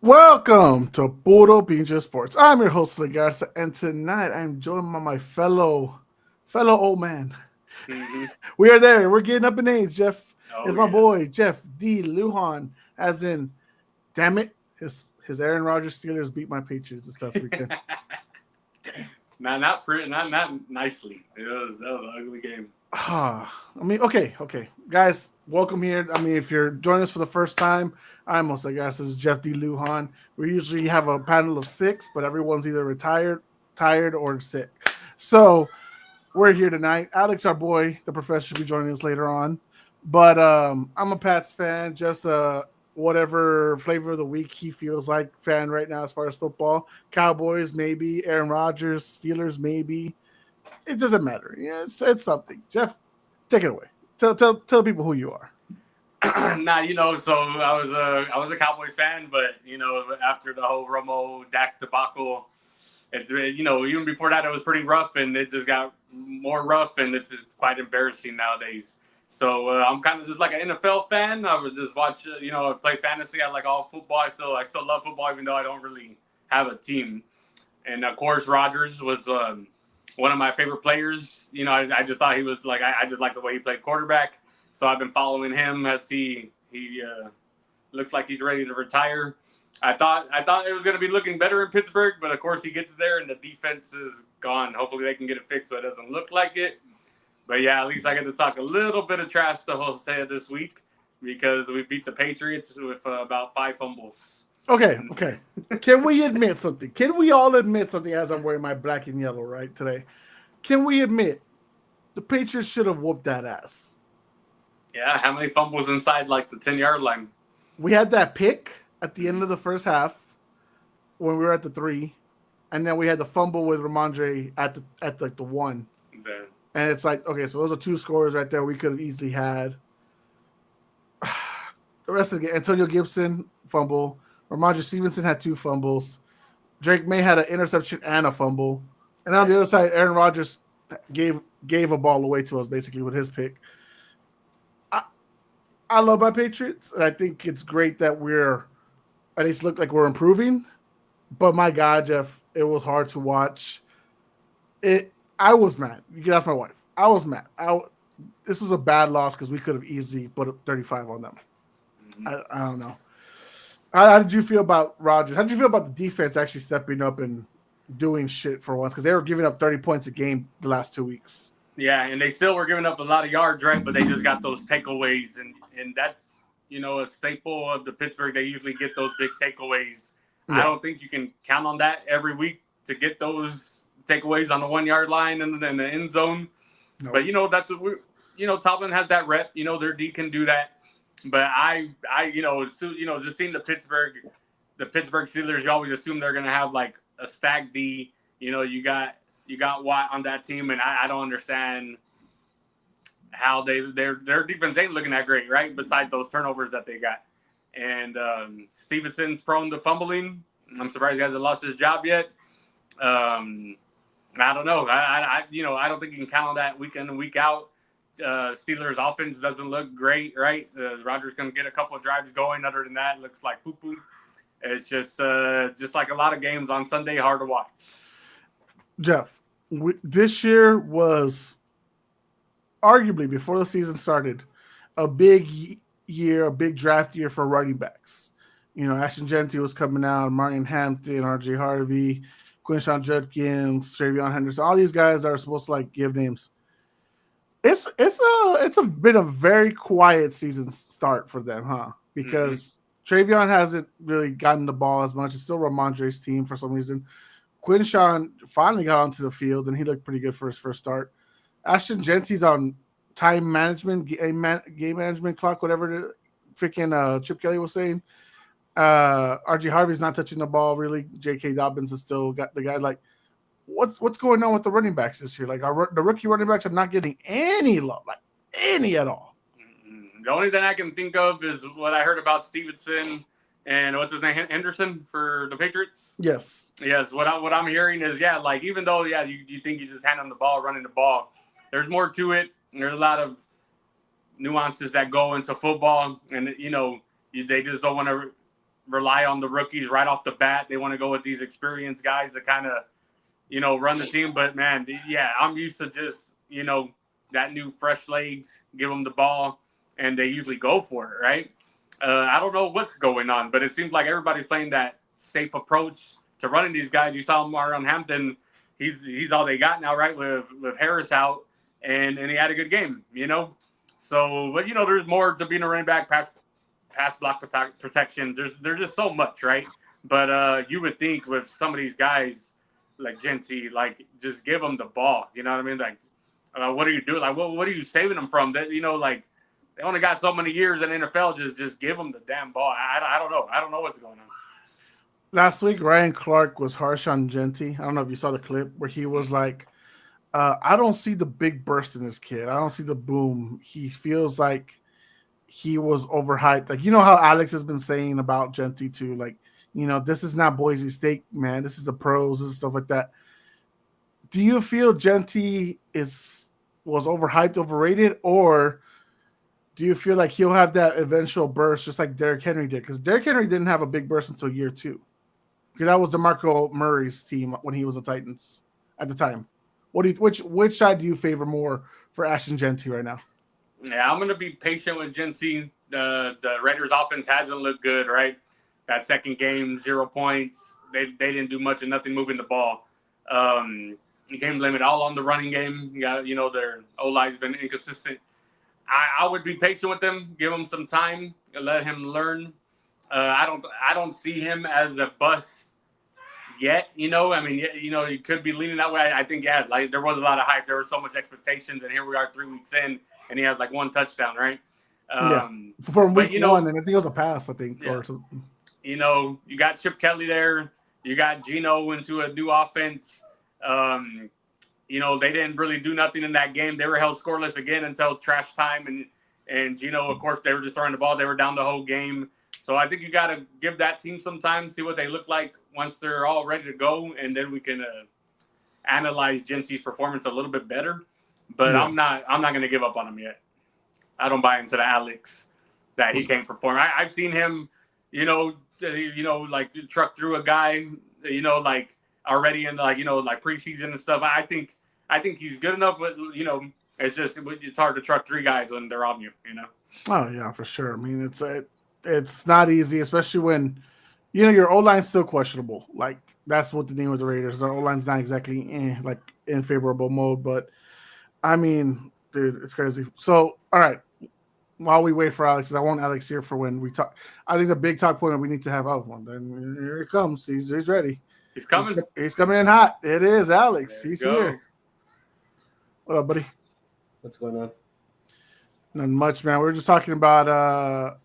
Welcome to Puro Pinche Sports. I'm your host, Legarza, and tonight I'm joined by my fellow old man. Hmm. We are there. We're getting up in age. Jeff is Oh my yeah. boy, Jeff D. Lujan, as in, damn it, his Aaron Rodgers Steelers beat my Patriots this past weekend. Not pretty, not nicely. That was an ugly game. I mean, okay. Guys, welcome here. I mean, if you're joining us for the first time, I'm also, guys, this is Jeff D. Lujan. We usually have a panel of six, but everyone's either retired, tired, or sick. So we're here tonight. Alex, our boy, the professor, should be joining us later on. But I'm a Pats fan, just whatever flavor of the week he feels like fan right now as far as football. Cowboys, maybe. Aaron Rodgers, Steelers, maybe. It doesn't matter. Yeah, it's something. Jeff, take it away. Tell people who you are. So I was a Cowboys fan, but after the whole Romo Dak debacle, even before that it was pretty rough, and it just got more rough, and it's quite embarrassing nowadays. So I'm kind of just like an NFL fan. I would just watch, I play fantasy. I like all football. I still love football, even though I don't really have a team. And of course, Rodgers was one of my favorite players. I just thought he was like I just like the way he played quarterback. So I've been following him as he looks like he's ready to retire. I thought it was going to be looking better in Pittsburgh, but of course he gets there and the defense is gone. Hopefully they can get it fixed so it doesn't look like it. But yeah, at least I get to talk a little bit of trash to Jose this week because we beat the Patriots with about 5 fumbles. Okay. Can we admit something? Can we all admit something as I'm wearing my black and yellow right today? Can we admit the Patriots should have whooped that ass? Yeah, how many fumbles inside like the 10-yard line? We had that pick at the end of the first half when we were at the 3, and then we had the fumble with Ramondre at like the 1. The, And it's like, okay, so those are 2 scores right there we could have easily had. The rest of the game, Antonio Gibson, fumble. Ramondre Stevenson had 2 fumbles. Drake May had an interception and a fumble. And on the other side, Aaron Rodgers gave a ball away to us basically with his pick. I love my Patriots, and I think it's great that we're at least look like we're improving. But my God, Jeff, it was hard to watch. I was mad. You can ask my wife. I was mad. This was a bad loss because we could have easily put 35 on them. I don't know. How did you feel about Rodgers? How did you feel about the defense actually stepping up and doing shit for once? Because they were giving up 30 points a game the last 2 weeks. Yeah, and they still were giving up a lot of yards, right? But they just got those takeaways, and that's a staple of the Pittsburgh. They usually get those big takeaways. Yeah. I don't think you can count on that every week to get those takeaways on the 1 yard line and the end zone. Nope. But that's what Tomlin has that rep. Their D can do that. But just seeing the Pittsburgh Steelers, you always assume they're gonna have like a stacked D. You got Watt on that team, and I don't understand how their defense ain't looking that great, right? Besides those turnovers that they got. And Stevenson's prone to fumbling. I'm surprised he hasn't lost his job yet. I don't know. I don't think you can count on that week in and week out. Steelers offense doesn't look great, right? Rodgers going to get a couple of drives going. Other than that, it looks like poo-poo. It's just like a lot of games on Sunday, hard to watch. Jeff, this year was arguably, before the season started, a big year, a big draft year for running backs. Ashton Genty was coming out, Martin Hampton, R.J. Harvey, Quinshawn Judkins, Travion Henderson, all these guys that are supposed to like give names. It's been a very quiet season start for them, huh? Because Travion hasn't really gotten the ball as much. It's still Ramondre's team for some reason. Quinshawn finally got onto the field, and he looked pretty good for his first start. Ashton Genty's on time management, game management clock, whatever freaking Chip Kelly was saying. R.J. Harvey's not touching the ball, really. J.K. Dobbins is still got the guy. Like, what's going on with the running backs this year? Like, the rookie running backs are not getting any love, like any at all. The only thing I can think of is what I heard about Stevenson and what's his name, Henderson for the Patriots. Yes. What I'm hearing is like even though you think you just hand them the ball, running the ball, there's more to it. There's a lot of nuances that go into football, and they just don't want to rely on the rookies right off the bat. They want to go with these experienced guys to kind of, run the team. But, man, yeah, I'm used to just, that new fresh legs, give them the ball, and they usually go for it, right? I don't know what's going on, but it seems like everybody's playing that safe approach to running these guys. You saw Marion Hampton. He's all they got now, right, with Harris out, and he had a good game, So, but, there's more to being a running back, pass block protection. There's just so much, right? But you would think with some of these guys like Genty, like just give them the ball. You know what I mean? Like, what are you doing? Like, what are you saving them from? That like they only got so many years in the NFL. Just give them the damn ball. I don't know. I don't know what's going on. Last week, Ryan Clark was harsh on Genty. I don't know if you saw the clip where he was like, I don't see the big burst in this kid. I don't see the boom. He feels like he was overhyped. Like, how Alex has been saying about Genty too. Like, this is not Boise State, man. This is the pros and stuff like that. Do you feel Genty was overhyped, overrated, or do you feel like he'll have that eventual burst just like Derrick Henry did? Because Derrick Henry didn't have a big burst until year 2. Because that was DeMarco Murray's team when he was the Titans at the time. Which side do you favor more for Ashton Genty right now? Yeah, I'm going to be patient with Genty. The Raiders offense hasn't looked good, right? That second game, 0 points. They didn't do much and nothing moving the ball. Game limit all on the running game. You got, their O-line's been inconsistent. I would be patient with them, give him some time, and let him learn. I don't see him as a bust yet. I mean, he could be leaning that way. I think, yeah, like there was a lot of hype. There was so much expectations, and here we are 3 weeks in, and he has like 1 touchdown, right? From week 1, and I think it was a pass, or something. You got Chip Kelly there. You got Geno into a new offense. They didn't really do nothing in that game. They were held scoreless again until trash time. And Geno, of course, they were just throwing the ball. They were down the whole game. So I think you got to give that team some time, see what they look like once they're all ready to go, and then we can analyze Genty's performance a little bit better. But yeah. I'm not going to give up on him yet. I don't buy into the Alex that he can't perform. I've seen him, like truck through a guy, like already in like preseason and stuff. I think he's good enough, but it's hard to truck 3 guys when they're on you. Oh yeah, for sure. I mean, it's not easy, especially when your O-line's still questionable. Like that's what the name of the Raiders. Their O-line's not exactly in favorable mode, but I mean, dude, it's crazy. So all right. While we wait for Alex, I want Alex here for when we talk. I think the big talk point that we need to have. Oh, well, then here he comes. He's ready. He's coming. He's coming in hot. It is Alex. He's here. What up, buddy? What's going on? Not much, man. We were just talking about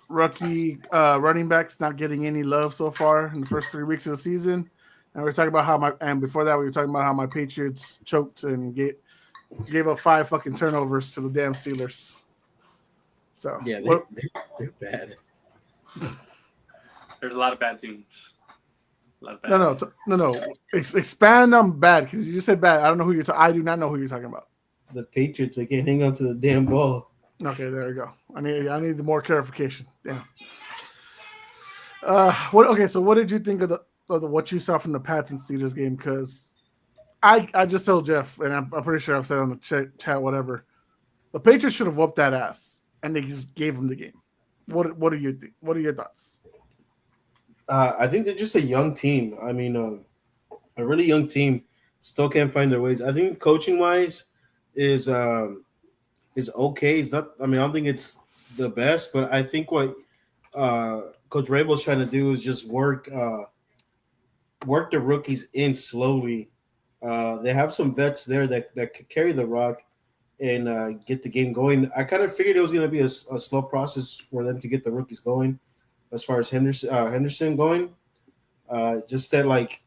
rookie running backs not getting any love so far in the first 3 weeks of the season, and we were talking about and before that we were talking about how my Patriots choked and gave up 5 fucking turnovers to the damn Steelers. So yeah, they're bad. There's a lot of bad teams. No. Expand on bad because you just said bad. I don't know who you're talking. I do not know who you're talking about. The Patriots, they can't hang on to the damn ball. Okay, there we go. I need more clarification. Yeah. So what did you think of what you saw from the Pats and Steelers game? Because I just told Jeff, and I'm pretty sure I've said on the chat, whatever. The Patriots should have whooped that ass, and they just gave them the game. What do you think? What are your thoughts? I think they're just a young team. I mean, a really young team still can't find their ways. I think coaching wise is okay. It's not. I mean, I don't think it's the best, but I think what Coach Rabel's trying to do is just work the rookies in slowly. They have some vets there that could carry the rock and get the game going. I kind of figured it was going to be a slow process for them to get the rookies going. As far as Henderson going, just that, like,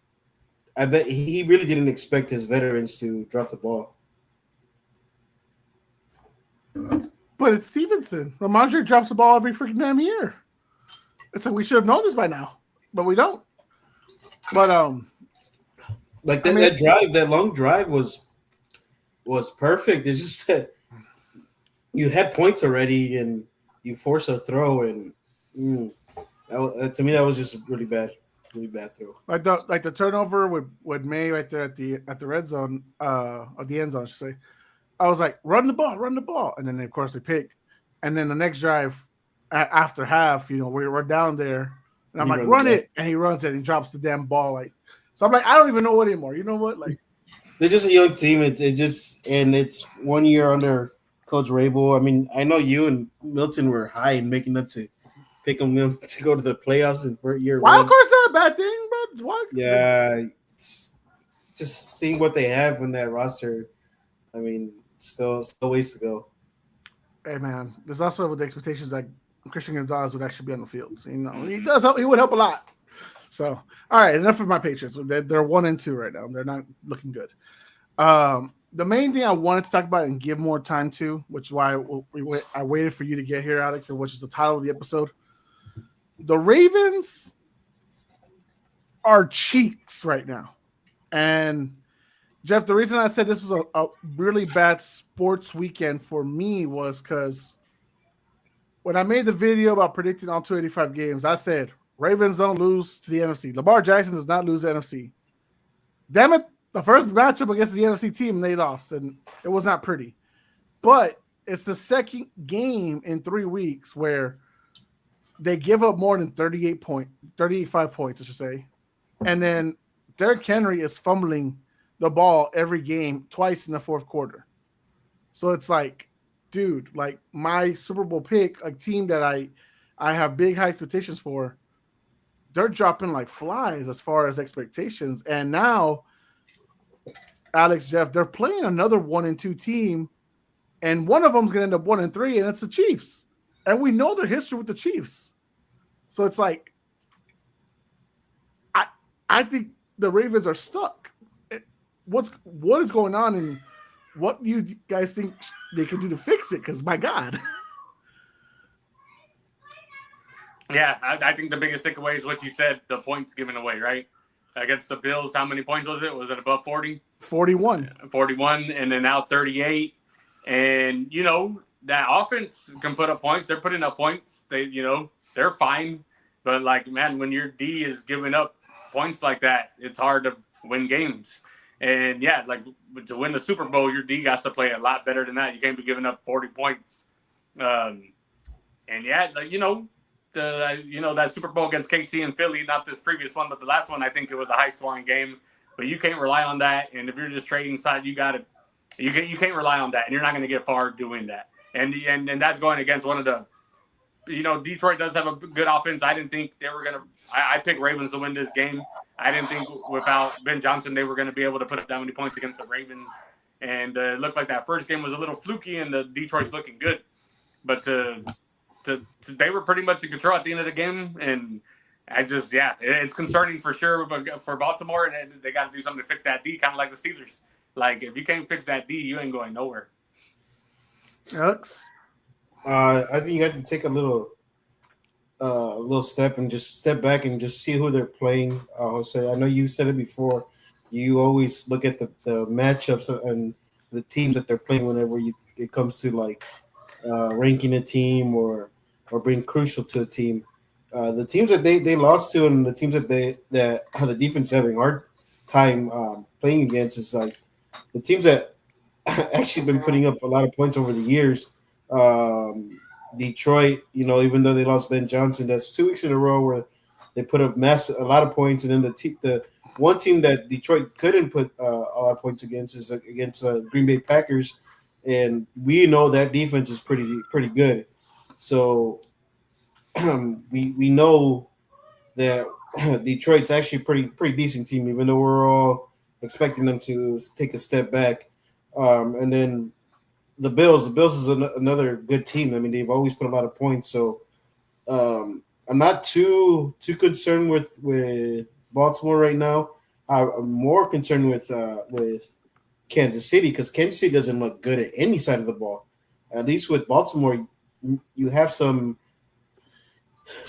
I bet he really didn't expect his veterans to drop the ball. But it's Stevenson. Ramondre drops the ball every freaking damn year. It's like we should have known this by now, but we don't. But like that long drive was perfect. It's just that you had points already, and you force a throw, and To me, that was just a really bad throw. Like the turnover with May right there at the red zone, of the end zone, I should say. I was like, run the ball, and then of course they pick, and then the next drive after half, we're down there, and I'm He like, runs run it back. it, and he runs it and drops the damn ball. Like, so I'm like, I don't even know it anymore. You know what? Like, They're just a young team. It's 1 year under Coach Rabel. I mean, I know you and Milton were high and making up to pick them to go to the playoffs in for year wild one. card's not a bad thing, bro. It's wild. Yeah, just seeing what they have in that roster. I mean, still ways to go. Hey man, there's also with the expectations that Christian Gonzalez would actually be on the field. So, he does help. He would help a lot. So, all right, enough of my Patriots. They're 1-2 right now. They're not looking good. The main thing I wanted to talk about and give more time to, which is why I waited for you to get here, Alex, and which is the title of the episode. The Ravens are cheeks right now. And Jeff, the reason I said this was a really bad sports weekend for me was because when I made the video about predicting all 285 games, I said Ravens don't lose to the NFC. Lamar Jackson does not lose the NFC. Damn it, the first matchup against the NFC team, they lost, and it was not pretty. But it's the second game in 3 weeks where they give up more than 35 points, I should say. And then Derrick Henry is fumbling the ball every game, twice in the fourth quarter. So it's like, dude, like my Super Bowl pick, a team that I have big high expectations for, they're dropping like flies as far as expectations. And now, Alex, Jeff, they're playing another 1-2 team, and one of them's going to end up 1-3, and it's the Chiefs. And we know their history with the Chiefs. So it's like, I think the Ravens are stuck. What is going on, and what do you guys think they can do to fix it? Because my God. Yeah, I think the biggest takeaway is what you said, the points given away, right? Against the Bills, how many points was it? Was it above 40? 41. 41, and then now 38. And, that offense can put up points. They're putting up points. They're fine. But, man, when your D is giving up points like that, it's hard to win games. And, yeah, to win the Super Bowl, your D has to play a lot better than that. You can't be giving up 40 points. And, yeah, that Super Bowl against KC and Philly, not this previous one, but the last one, I think it was a high-scoring game. But you can't rely on that. And if you're just trading side, you can't rely on that, and you're not going to get far doing that. And that's going against one of the, Detroit does have a good offense. I didn't think they were going to. I picked Ravens to win this game. I didn't think without Ben Johnson they were going to be able to put up that many points against the Ravens. And it looked like that first game was a little fluky, and the Detroit's looking good. But they were pretty much in control at the end of the game, and it's concerning for sure. But for Baltimore, and they got to do something to fix that D, kind of like the Caesars. Like if you can't fix that D, you ain't going nowhere. Alex, I think you have to take a little step and just step back and just see who they're playing. Jose, I know you said it before. You always look at the matchups and the teams that they're playing whenever it comes to ranking a team or being crucial to a team. The teams that they lost to and the teams that the defense having a hard time playing against is like the teams that actually been putting up a lot of points over the years. Detroit, even though they lost Ben Johnson, that's 2 weeks in a row where they put up a lot of points, and then the one team that Detroit couldn't put a lot of points against is against Green Bay Packers, and we know that defense is pretty good. So we know that Detroit's actually pretty decent team, even though we're all expecting them to take a step back. And then the Bills is another good team. I mean, they've always put a lot of points. So I'm not too concerned with Baltimore right now. I'm more concerned with Kansas City because Kansas City doesn't look good at any side of the ball. At least with Baltimore, you have some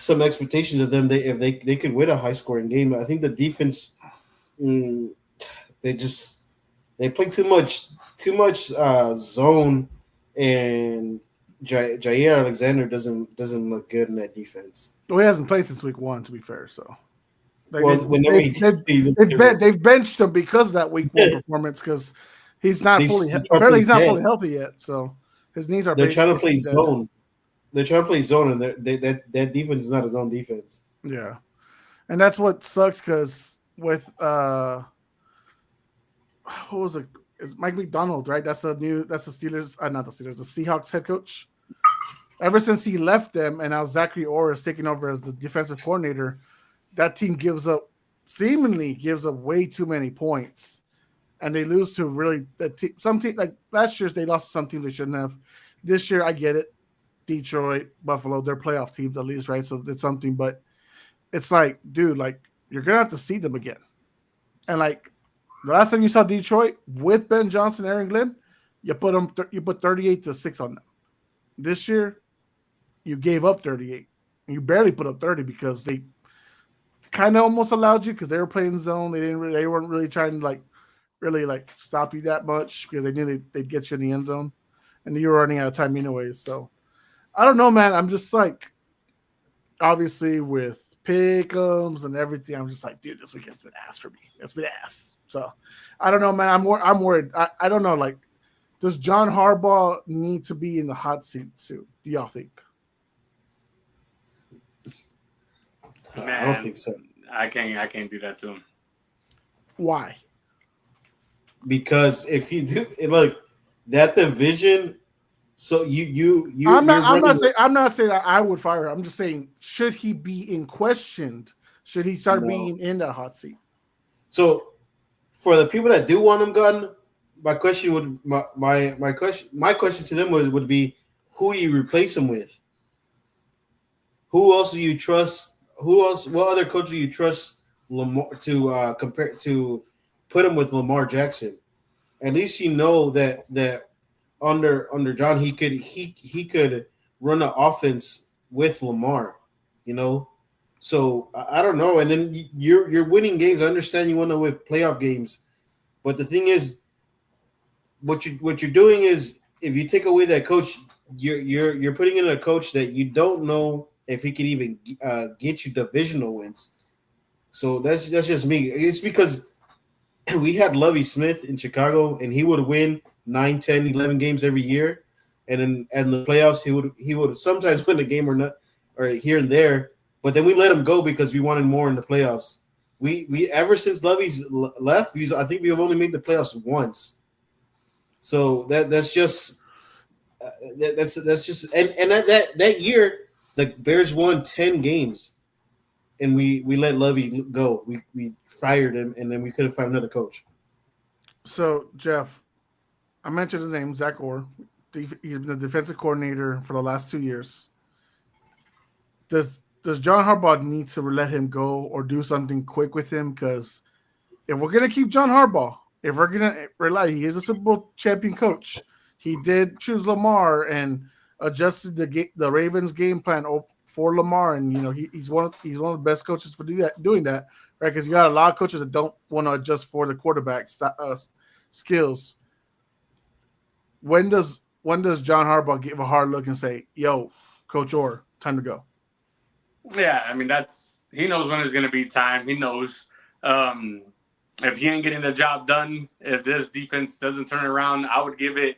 expectations of them. If they could win a high scoring game. I think the defense, they play too much zone, and Jair Alexander doesn't look good in that defense. Well, he hasn't played since week 1, to be fair. So Whenever they've benched him because of that week 1 performance because he's not apparently he's not fully healthy yet. So his knees are. They're trying to play dead. zone. They're trying to play zone, and that defense is not his own defense. Yeah, and that's what sucks because with what was it? It's Mike McDonald, right? That's the Steelers, not the Steelers, the Seahawks head coach. Ever since he left them, and now Zachary Orr is taking over as the defensive coordinator, that team seemingly gives up way too many points, and they lose to really some team like last year. They lost to some teams they shouldn't have. This year, I get it. Detroit, Buffalo, they're playoff teams at least, right? So it's something, but it's like, dude, like you're gonna have to see them again. And like the last time you saw Detroit with Ben Johnson, Aaron Glenn, you put 38-6 on them. This year, you gave up 38. You barely put up 30 because they kind of almost allowed you because they were playing zone. They weren't really trying to really stop you that much because they knew they'd get you in the end zone, and you were running out of time anyways. So I don't know, man. I'm just like, obviously with pick'ems and everything, I'm just like, dude, this weekend's been ass for me. It's been ass. So I don't know, man. I'm worried. I don't know. Like, does John Harbaugh need to be in the hot seat soon? Do y'all think? Man, I don't think so. I can't do that to him. Why? Because if you do, look, that division. So you. I'm not saying that I would fire him. I'm just saying, should he be in questioned? Should he start being in that hot seat? So, for the people that do want him gone, my question to them would be, who you replace him with? Who else do you trust? What other coach do you trust Lamar to compare to put him with Lamar Jackson? At least you know that under John he could run an offense with Lamar, you know. So I don't know. And then you're winning games. I understand you want to win playoff games, but the thing is, what you're doing is, if you take away that coach, you're putting in a coach that you don't know if he could even get you divisional wins. So that's just me. It's because we had Lovie Smith in Chicago, and he would win 9, 10, 11 games every year, and in the playoffs he would sometimes win a game or not, or here and there. But then we let him go because we wanted more in the playoffs. We ever since Lovie's left, I think we have only made the playoffs once. So that's just and that year the Bears won 10 games, and we let Lovie go. We fired him, and then we couldn't find another coach. So Jeff, I mentioned his name, Zach Orr. He's been the defensive coordinator for the last 2 years. Does John Harbaugh need to let him go or do something quick with him? Because if we're gonna keep John Harbaugh, if we're gonna rely, he is a Super Bowl champion coach. He did choose Lamar and adjusted the Ravens game plan for Lamar, and you know he's one of the best coaches for doing that, right? Because you got a lot of coaches that don't want to adjust for the quarterback's skills. When does John Harbaugh give a hard look and say, "Yo, Coach Orr, time to go"? Yeah, I mean he knows when it's going to be time. He knows if he ain't getting the job done, if this defense doesn't turn around, I would give it.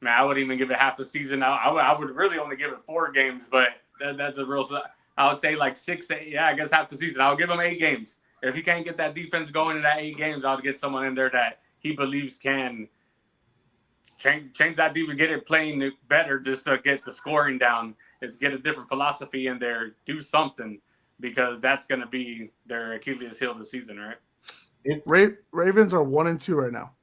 Man, I wouldn't even give it half the season. I would really only give it 4 games, but that's a real. I would say like 6 to 8. Yeah, I guess half the season. I'll give him 8 games. If he can't get that defense going in that 8 games, I'll get someone in there that he believes can change that defense, get it playing better, just to get the scoring down. Is get a different philosophy in there, do something, because that's going to be their Achilles heel this season, right? Ravens are 1-2 right now.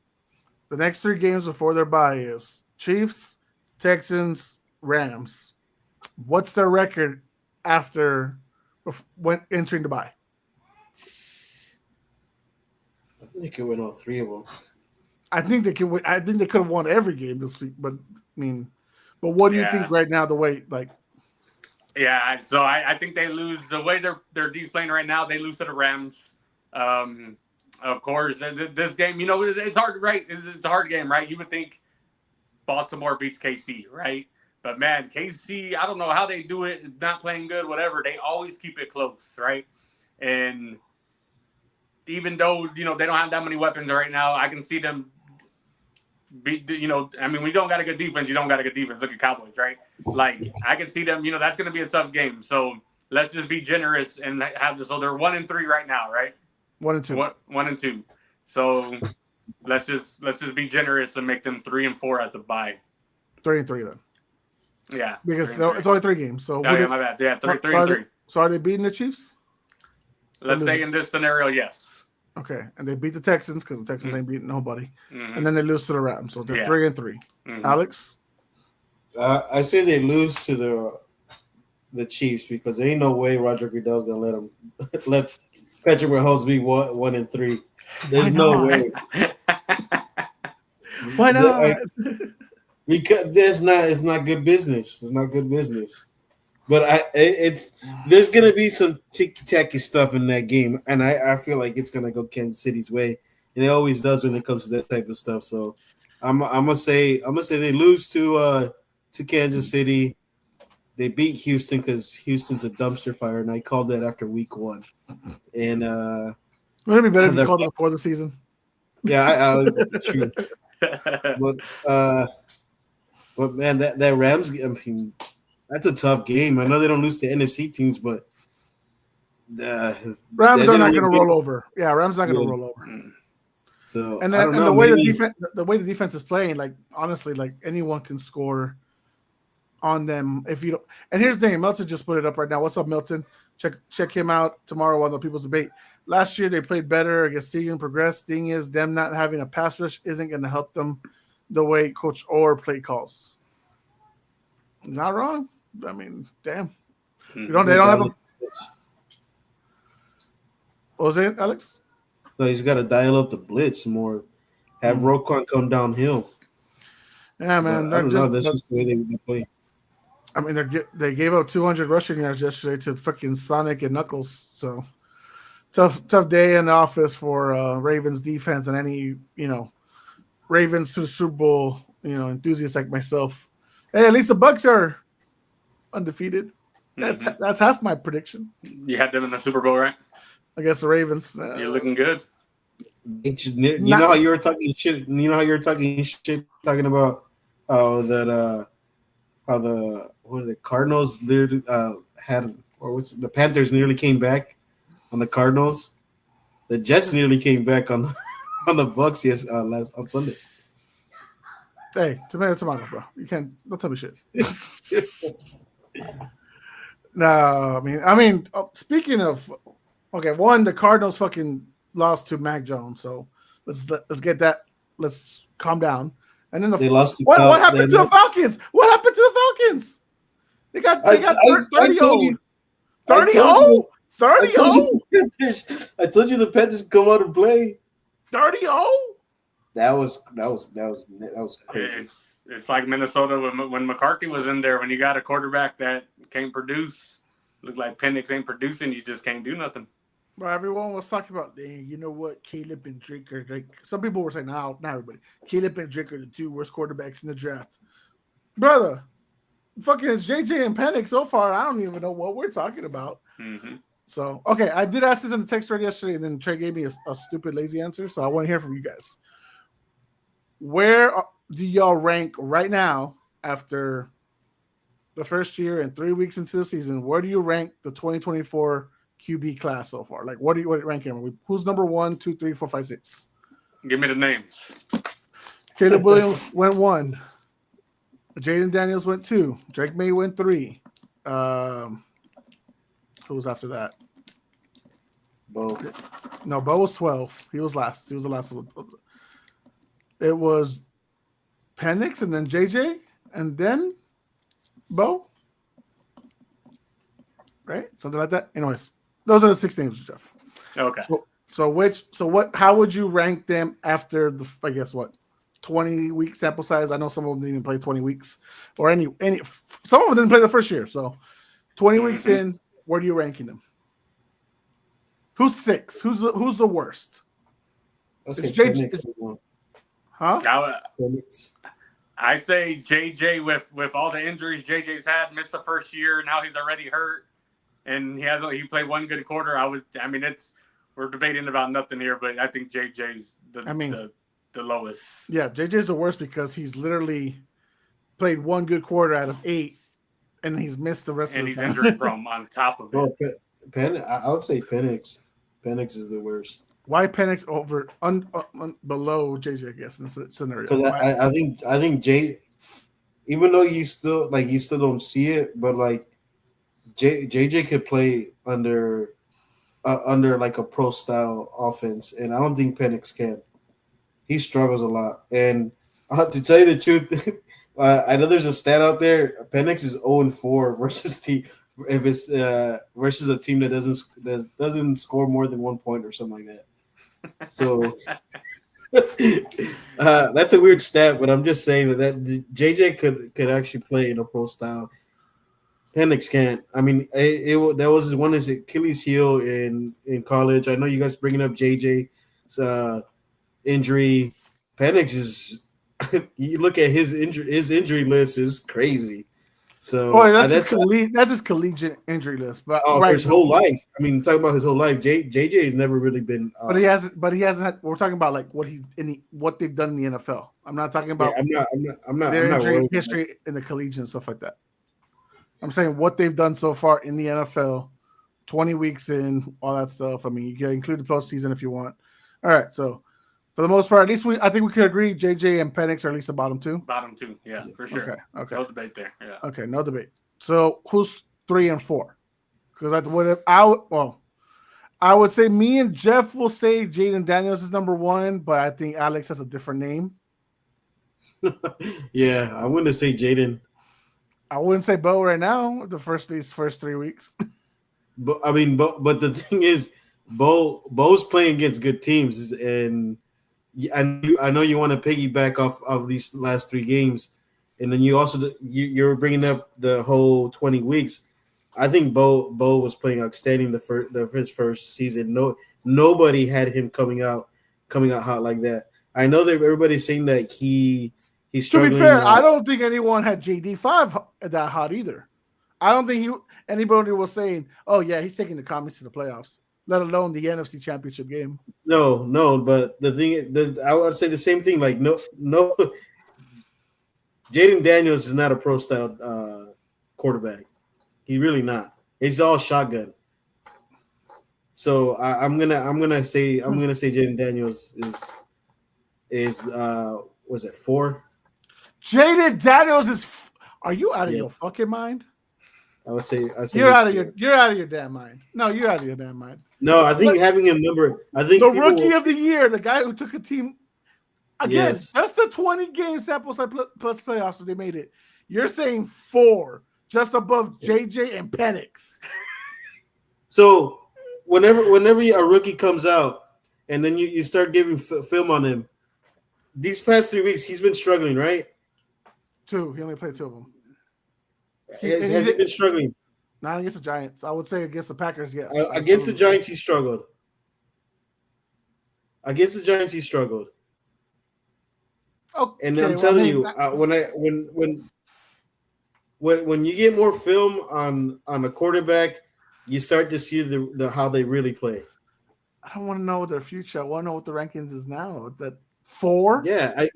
The next 3 games before their bye is Chiefs, Texans, Rams. What's their record when entering the bye? I think they could win all 3 of them. I think they can win. I think they could have won every game this week, but what do you think right now? The way Yeah, so I think they lose the way their D's playing right now. They lose to the Rams. Of course, this game, it's hard, right? It's a hard game, right? You would think Baltimore beats KC, right? But man, KC, I don't know how they do it. Not playing good, whatever. They always keep it close, right? And even though they don't have that many weapons right now, I can see them. I mean, we don't got a good defense. You don't got a good defense. Look at Cowboys, right? Like I can see them. That's going to be a tough game. So let's just be generous and have this. So they're 1-3 right now, right? 1-2. 1-2. So let's just be generous and make them 3-4 at the bye. 3-3 then. Yeah, because it's only 3 games. So my bad. Yeah, 3-3. So are they beating the Chiefs? Let's say in this scenario, yes. Okay, and they beat the Texans because the Texans ain't beating nobody, and then they lose to the Rams. So they're 3-3. Alex, I say they lose to the Chiefs because there ain't no way Roger Goodell's gonna let Patrick Mahomes be 1-3. There's no way. Why not? Because it's not good business. It's not good business. But there's gonna be some ticky-tacky stuff in that game, and I feel like it's gonna go Kansas City's way, and it always does when it comes to that type of stuff. So I'm gonna say they lose to Kansas City. They beat Houston because Houston's a dumpster fire, and I called that after week 1. And would it be better if you called it before the season? Yeah, true. But man, that Rams game, I mean, that's a tough game. I know they don't lose to NFC teams, but Rams are not going to roll over. Yeah, Rams not going to roll over. So and the way the way the defense is playing, like honestly, like anyone can score on them if you don't. And here's the thing, Milton just put it up right now. What's up, Milton? Check him out tomorrow on the People's Debate. Last year they played better against Tegan Progress. Thing is, them not having a pass rush isn't going to help them the way Coach Orr play calls. Not wrong. I mean, damn. They don't have a. What was it, Alex? No, he's got to dial up the blitz more. Have Roquan come downhill. Yeah, man. That's just the way they play. I mean, they gave up 200 rushing yards yesterday to freaking Sonic and Knuckles. So tough day in the office for Ravens defense and any Ravens to the Super Bowl enthusiasts like myself. Hey, at least the Bucks are undefeated. That's half my prediction. You had them in the Super Bowl, right? I guess the Ravens. You're looking good. You know how you were talking shit. You know how you were talking shit, talking about how the Cardinals had, or what's the Panthers nearly came back on the Cardinals. The Jets nearly came back on the Bucks on Sunday. Hey, tomato, bro. You can't. Don't tell me shit. No, I mean. Speaking of, okay, the Cardinals fucking lost to Mac Jones, so let's get that. Let's calm down. And then they lost. What happened to the Falcons? What happened to the Falcons? They got 30-0. 30-0. 30-0. I told you the Panthers come out and play. 30-0. That was crazy. It's like Minnesota when McCarthy was in there. When you got a quarterback that can't produce, look like Penix ain't producing. You just can't do nothing. Bro, everyone was talking about, you know what? Caleb and Drake are like. Some people were saying, not everybody. Caleb and Drake are the 2 worst quarterbacks in the draft. Brother, fucking it's JJ and Penix so far. I don't even know what we're talking about. Mm-hmm. So, okay, I did ask this in the text thread yesterday, and then Trey gave me a stupid, lazy answer. So I want to hear from you guys. Where do y'all rank right now after the first year and 3 weeks into the season? Where do you rank the 2024 QB class so far? Like, what do you rank him? Who's number 1, 2, 3, 4, 5, 6? Give me the names. Caleb Williams went 1. Jaden Daniels went 2. Drake May went 3. Who was after that? Bo. No, Bo was 12. He was last. He was the last one. It was Penix and then JJ and then Bo. Right? Something like that. Anyways, those are the 6 names, Jeff. Okay. How would you rank them after the, I guess, 20-week sample size? I know some of them didn't even play 20 weeks or any some of them didn't play the first year. So 20 weeks in, where do you ranking them? Who's 6? Who's the worst? Huh? I say JJ with all the injuries JJ's had, missed the first year. Now he's already hurt, and he played one good quarter. We're debating about nothing here, but I think JJ's the lowest. Yeah, JJ's the worst because he's literally played one good quarter out of 8, and he's missed the rest of the time. And he's injury prone on top of it. I would say Penix. Penix is the worst. Why Penix over below JJ? I guess in this scenario. Because I think Jay, even though you still don't see it, but like JJ could play under like a pro style offense, and I don't think Penix can. He struggles a lot, and to tell you the truth, I know there's a stat out there. Penix is 0-4 versus versus a team that doesn't score more than 1 point or something like that. So that's a weird stat, but I'm just saying that JJ could actually play in a pro style. Penix can't. I mean, that was one of his Achilles heel in college. I know you guys bringing up JJ's injury. Penix is. You look at his injury list is crazy. So that's his collegiate injury list. But for his whole life. I mean, talking about his whole life, JJ has never really been. But he hasn't. Had, we're talking about like what they've done in the NFL. I'm not talking about. Yeah, I'm not. Their I'm not injury history in the collegiate and stuff like that. I'm saying what they've done so far in the NFL, 20 weeks in, all that stuff. I mean, you can include the postseason if you want. All right, so for the most part, at least I think we could agree JJ and Penix are at least the bottom 2. Bottom 2, yeah, for sure. Okay. No debate there. Yeah. Okay, no debate. So who's 3 and 4? Because I would say me and Jeff will say Jaden Daniels is number 1, but I think Alex has a different name. Yeah, I wouldn't say Jaden. I wouldn't say Bo right now. These first 3 weeks. But I mean, but the thing is, Bo's playing against good teams, and I know you want to piggyback off of these last 3 games, and then you're bringing up the whole 20 weeks. I think Bo was playing outstanding his first season. Nobody had him coming out hot like that. I know that everybody's saying that he's struggling. To be fair, I don't think anyone had JD5 that hot either. I don't think anybody was saying, "Oh yeah, he's taking the Comets to the playoffs," let alone the NFC Championship game. No, but the thing is, I would say the same thing. Like no, Jaden Daniels is not a pro style quarterback. He's really not. It's all shotgun. So I'm gonna say Jaden Daniels is was it 4? Jaden Daniels is. Are you out of your fucking mind? I say you're out of your damn mind. No, you're out of your damn mind. No, I think having a number. I think the rookie of the year, the guy who took a team again, yes. Just the 20 game sample size plus playoffs, so they made it. You're saying 4, just above JJ and Penix. So whenever a rookie comes out, and then you start giving film on him, these past 3 weeks he's been struggling, right? 2. He only played 2 of them. Has he been struggling? Not against the Giants. I would say against the Packers, yes. Against the Giants, he struggled. Against the Giants, he struggled. Okay, and I'm telling you, when you get more film on a quarterback, you start to see the how they really play. I don't want to know their future. I want to know what the rankings is now. That 4? Yeah.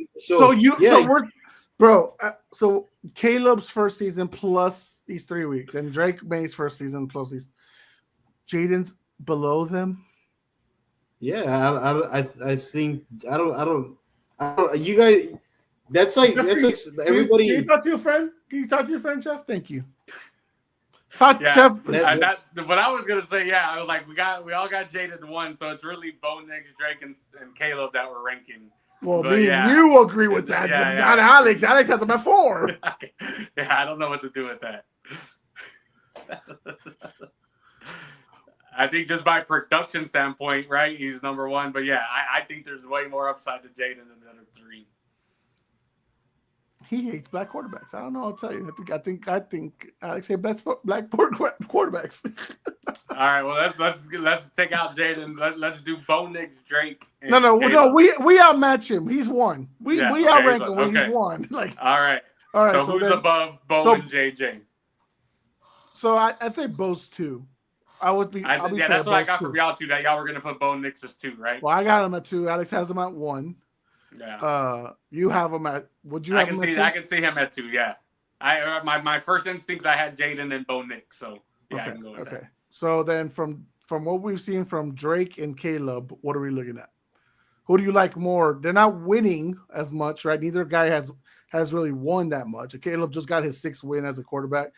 So Caleb's first season plus these 3 weeks, and Drake May's first season plus these. Jaden's below them. Yeah, I think I don't. You guys, that's like everybody. Can you talk to your friend? Jeff? Thank you. Jeff. What I was gonna say, I was like, we all got Jaden 1, so it's really Bo, Nix, Drake, and Caleb that we're ranking. Well, me and you agree with that, but not Alex. Alex has him at 4. Yeah, I don't know what to do with that. I think just by production standpoint, right, he's number 1. But yeah, I think there's way more upside to Jaden than the other 3. He hates black quarterbacks. I don't know. I'll tell you. I think Alex hates black quarterbacks. right. Well, let's take out Jaden. Let's do Bo Nix, Drake. And No. Caleb. We outmatch him. He's one. We outrank him. Okay. He's one. Like, all right. So who's above Bo and JJ? So I'd say Bo's 2. I'll be that's what I got from y'all 2. That y'all were gonna put Bo Nix as 2, right? Well, I got him at 2. Alex has him at 1. Yeah. You have him at. Would you have him at 2? I can see him at 2. Yeah. My first instincts I had Jaden and Bo Nix. So yeah, okay. I can go with that. So then from what we've seen from Drake and Caleb, what are we looking at? Who do you like more? They're not winning as much, right? Neither guy has really won that much. Caleb just got his 6th win as a quarterback.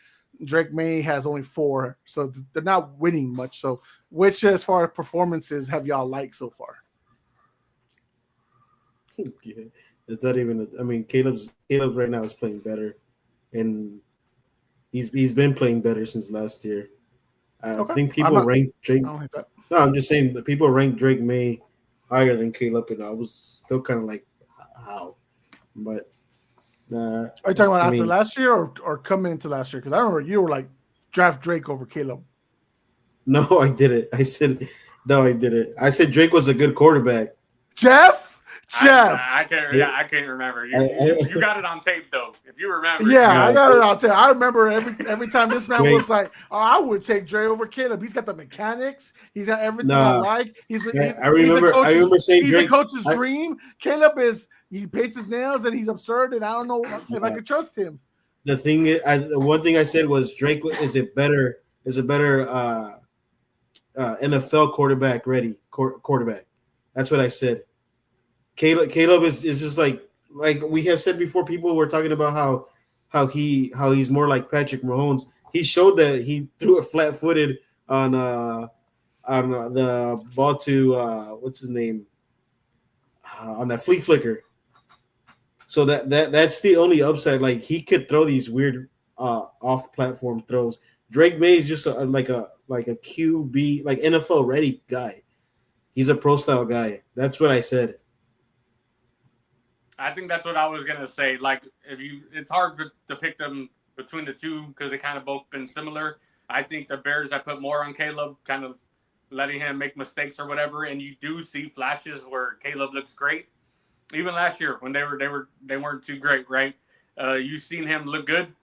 Drake May has only 4, so they're not winning much. So, which, as far as performances, have y'all liked so far? Yeah, it's not even. I mean, Caleb right now is playing better, and he's been playing better since last year. I think people rank Drake. I don't hate that. No, I'm just saying that people rank Drake May higher than Caleb, and I was still kind of like, how? But are you talking about after last year or coming into last year? Because I remember you were like, draft Drake over Caleb. No, I didn't. I said Drake was a good quarterback. Jeff. I can't remember. You got it on tape though. If you remember. Yeah, I got it on tape. I remember every time this man was like, "Oh, I would take Dre over Caleb. He's got the mechanics. He's got everything I like. I remember saying he's Drake, a coach's dream. Caleb he paints his nails and he's absurd, and I don't know if I could trust him." The thing is, one thing I said was Drake is a better NFL quarterback ready quarterback. That's what I said. Caleb is just like we have said before. People were talking about how he's more like Patrick Mahomes. He showed that he threw it flat-footed on the ball to what's his name on that flea flicker. So that's the only upside. Like he could throw these weird off-platform throws. Drake May is just like a QB, like NFL ready guy. He's a pro style guy. That's what I said. I think that's what I was gonna say. Like, it's hard to pick them between the two because they kind of both been similar. I think the Bears, I put more on Caleb, kind of letting him make mistakes or whatever. And you do see flashes where Caleb looks great. Even last year when they weren't too great, right? You've seen him look good,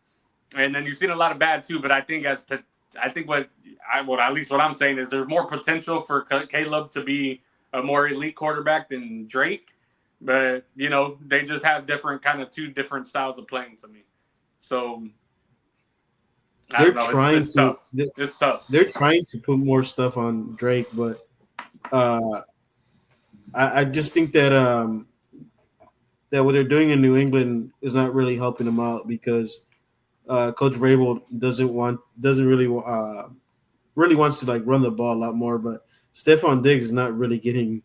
and then you've seen a lot of bad too. But I think at least what I'm saying is there's more potential for Caleb to be a more elite quarterback than Drake. But, they just have two different styles of playing to me. So, it's tough. It's tough. They're trying to put more stuff on Drake, but I just think that what they're doing in New England is not really helping them out because Coach Vrabel really wants to like run the ball a lot more, but Stephon Diggs is not really getting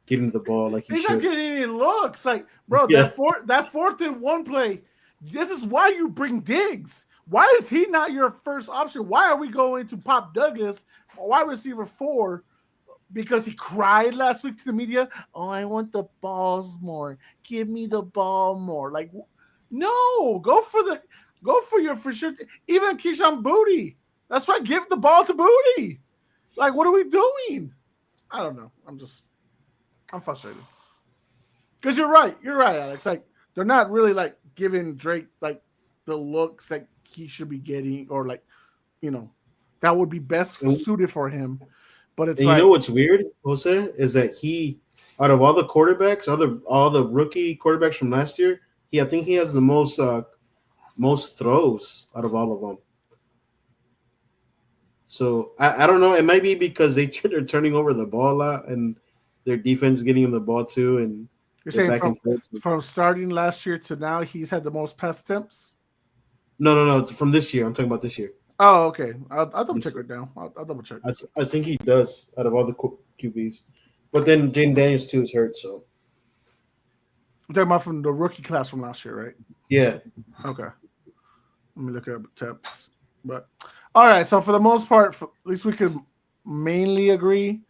the ball like he's not getting any looks. Like, bro, that 4th and 1 play, this is why you bring Diggs. Why is he not your first option? Why are we going to Pop Douglas, wide receiver 4, because he cried last week to the media? Oh, I want the balls more. Give me the ball more. Like, no, go for your for sure. Even Keyshawn Booty. That's right. Give the ball to Booty. Like, what are we doing? I don't know. I'm frustrated. Because you're right, Alex. Like, they're not really like giving Drake like the looks that he should be getting, or like, that would be best suited for him. But it's you know what's weird, Jose, is that he, out of all the quarterbacks, all the rookie quarterbacks from last year, I think he has the most throws out of all of them. So I don't know. It might be because they're turning over the ball a lot and their defense getting him the ball too, and you're saying from starting last year to now, he's had the most pass attempts. No. From this year, I'm talking about this year. Oh, okay. I'll double check it now. I'll double check. I think he does out of all the QBs, but then Jaden Daniels too is hurt. So I'm talking about from the rookie class from last year, right? Yeah. Okay. Let me look at attempts. But all right. So for the most part, at least we could mainly agree.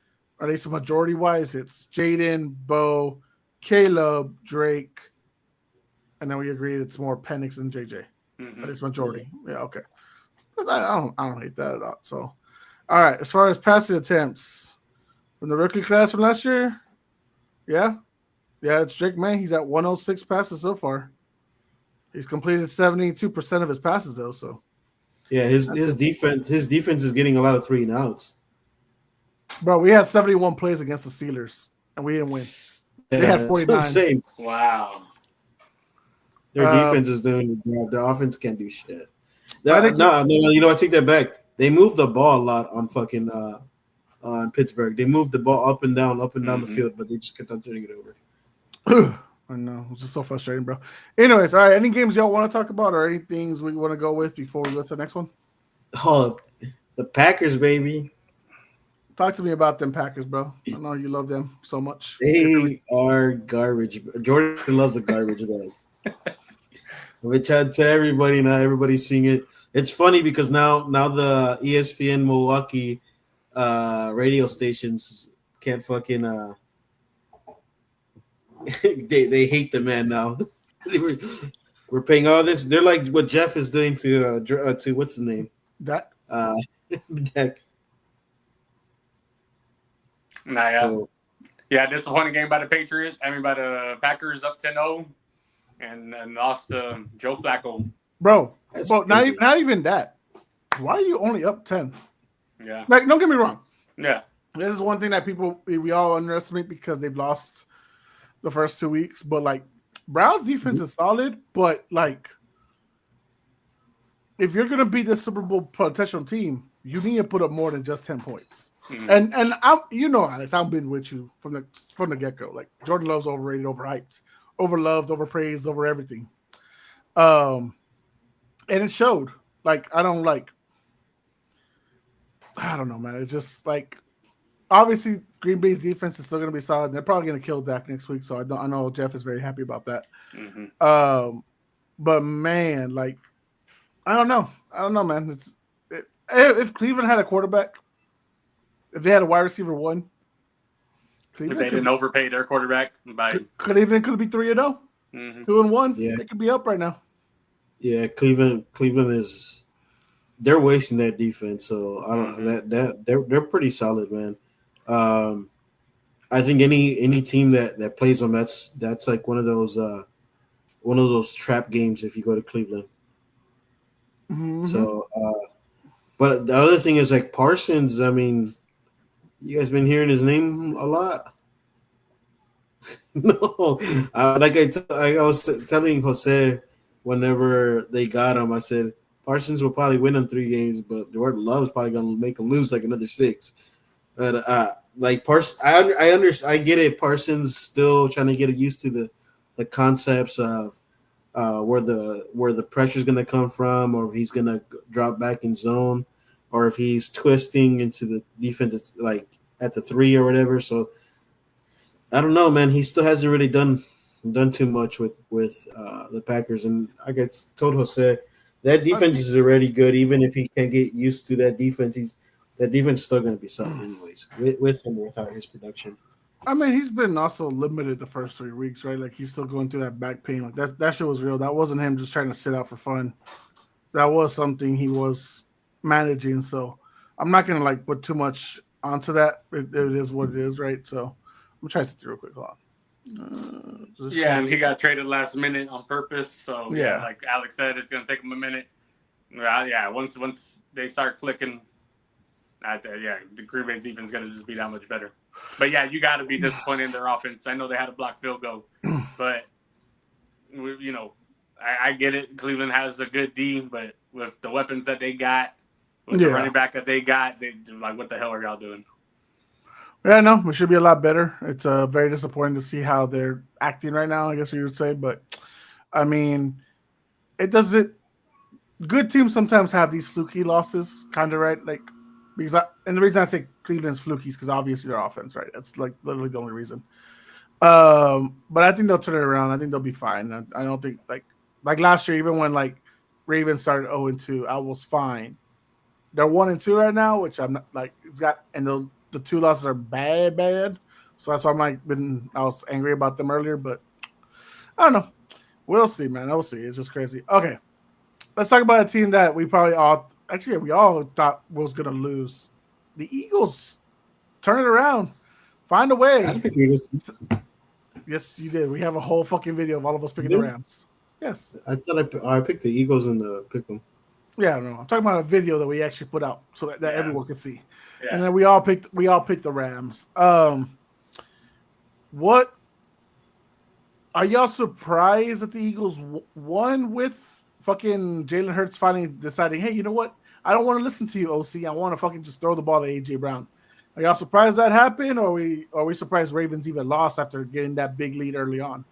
At least majority-wise, it's Jaden, Bo, Caleb, Drake, and then we agreed it's more Penix and JJ. Mm-hmm. At least majority. Yeah, okay. I don't hate that at all. So, All right. As far as passing attempts from the rookie class from last year, yeah, it's Drake May. He's at 106 passes so far. He's completed 72% of his passes though. So Yeah, his defense is getting a lot of 3-and-outs. bro, we had 71 plays against the Steelers and we didn't win. Yeah, They had that's what I'm 49. saying. Wow. Their defense is doing the job. Their offense can't do shit. I think No, you know, I take that back. They moved the ball a lot on fucking on Pittsburgh. They moved the ball up and down the field, but they just kept on turning it over. I know. It's just so frustrating, bro. Anyways, all right. Any games y'all want to talk about or any things we want to go with before we go to the next one? Oh, the Packers, baby. Talk to me about them Packers, bro. I know you love them so much. They are garbage. Jordan loves a garbage bag. Which I tell everybody now, everybody's seeing it. It's funny because now the ESPN Milwaukee radio stations can't fucking they hate the man now. We're paying all this. They're like what Jeff is doing to what's his name? That Dak. Nah, yeah. So, Yeah, disappointing game by the Patriots. I mean, by the Packers up 10-0 and lost to Joe Flacco. bro, That's not crazy. even that. Why are you only up 10? Yeah. Like, don't get me wrong. Yeah. This is one thing that we all underestimate because they've lost the first 2 weeks. But like, Browns defense is solid, but like, if you're gonna beat the Super Bowl potential team, you need to put up more than just 10 points. Mm-hmm. And I'm, you know, Alex, I've been with you from the get go. Like, Jordan Love's overrated, overhyped, overloved, overpraised, over everything. And it showed. Like, I don't know, man. It's just like, obviously Green Bay's defense is still going to be solid. They're probably going to kill Dak next week, so I know Jeff is very happy about that. Mm-hmm. But man, like, I don't know, man. If Cleveland had a quarterback, if they had a wide receiver one, If they didn't overpay their quarterback by Cleveland could be 3-0, 2-1. Yeah. They could be up right now. Yeah, Cleveland is they're wasting that defense, so I don't that they're pretty solid, man. I think any team that plays them, that's like one of those trap games if you go to Cleveland. Mm-hmm. So, but the other thing is like Parsons. I mean, you guys been hearing his name a lot. No, like I was telling Jose whenever they got him, I said Parsons will probably win them 3 games, but Jordan Love's probably gonna make them lose like another 6. But like Parsons, I get it. Parsons still trying to get used to the concepts of where the pressure's gonna come from, or if he's gonna drop back in zone, or if he's twisting into the defense like at the 3 or whatever. So I don't know, man. He still hasn't really done too much with the Packers, and I told Jose that defense is already good. Even if he can't get used to that defense, that defense is still going to be solid anyways, with him or without his production. I mean, he's been also limited the first 3 weeks, right? Like, he's still going through that back pain. Like, that shit was real. That wasn't him just trying to sit out for fun. That was something he was managing. So I'm not going to like put too much onto that. It is what it is, right? So I'm trying to sit through real quick. Hold on. and he got traded last minute on purpose. So Yeah. like Alex said, it's gonna take him a minute. Yeah, once they start clicking, the Green Bay's defense is gonna just be that much better. But yeah, you got to be disappointed in their offense. I know they had a block field goal, but I get it. Cleveland has a good D, but with the weapons that they got, with the running back that they got, they like, what the hell are y'all doing? Yeah, no, it should be a lot better. It's very disappointing to see how they're acting right now, I guess you would say. But, I mean, it doesn't – good teams sometimes have these fluky losses, kind of, right? Like, because and the reason I say Cleveland's fluky is because obviously their offense, right? That's, like, literally the only reason. But I think they'll turn it around. I think they'll be fine. I don't think, like last year, even when, like, Ravens started 0-2, I was fine. They're 1-2 right now, which I'm not, like, it's got – and the 2 losses are bad. So that's why I was angry about them earlier, but I don't know. We'll see, man. We'll see. It's just crazy. Okay. Let's talk about a team that we all thought was going to lose. the Eagles turn it around, find a way. I picked the Eagles. Yes, you did. We have a whole fucking video of all of us picking the Rams. Yes. I thought I picked the Eagles in the pick 'em. Yeah, no, I'm talking about a video that we actually put out so that everyone could see. Yeah. And then we all picked the Rams. What are y'all surprised that the Eagles won with fucking Jalen Hurts finally deciding, hey, you know what? I don't want to listen to you, OC. I want to fucking just throw the ball to AJ Brown. Are y'all surprised that happened, or are we surprised Ravens even lost after getting that big lead early on?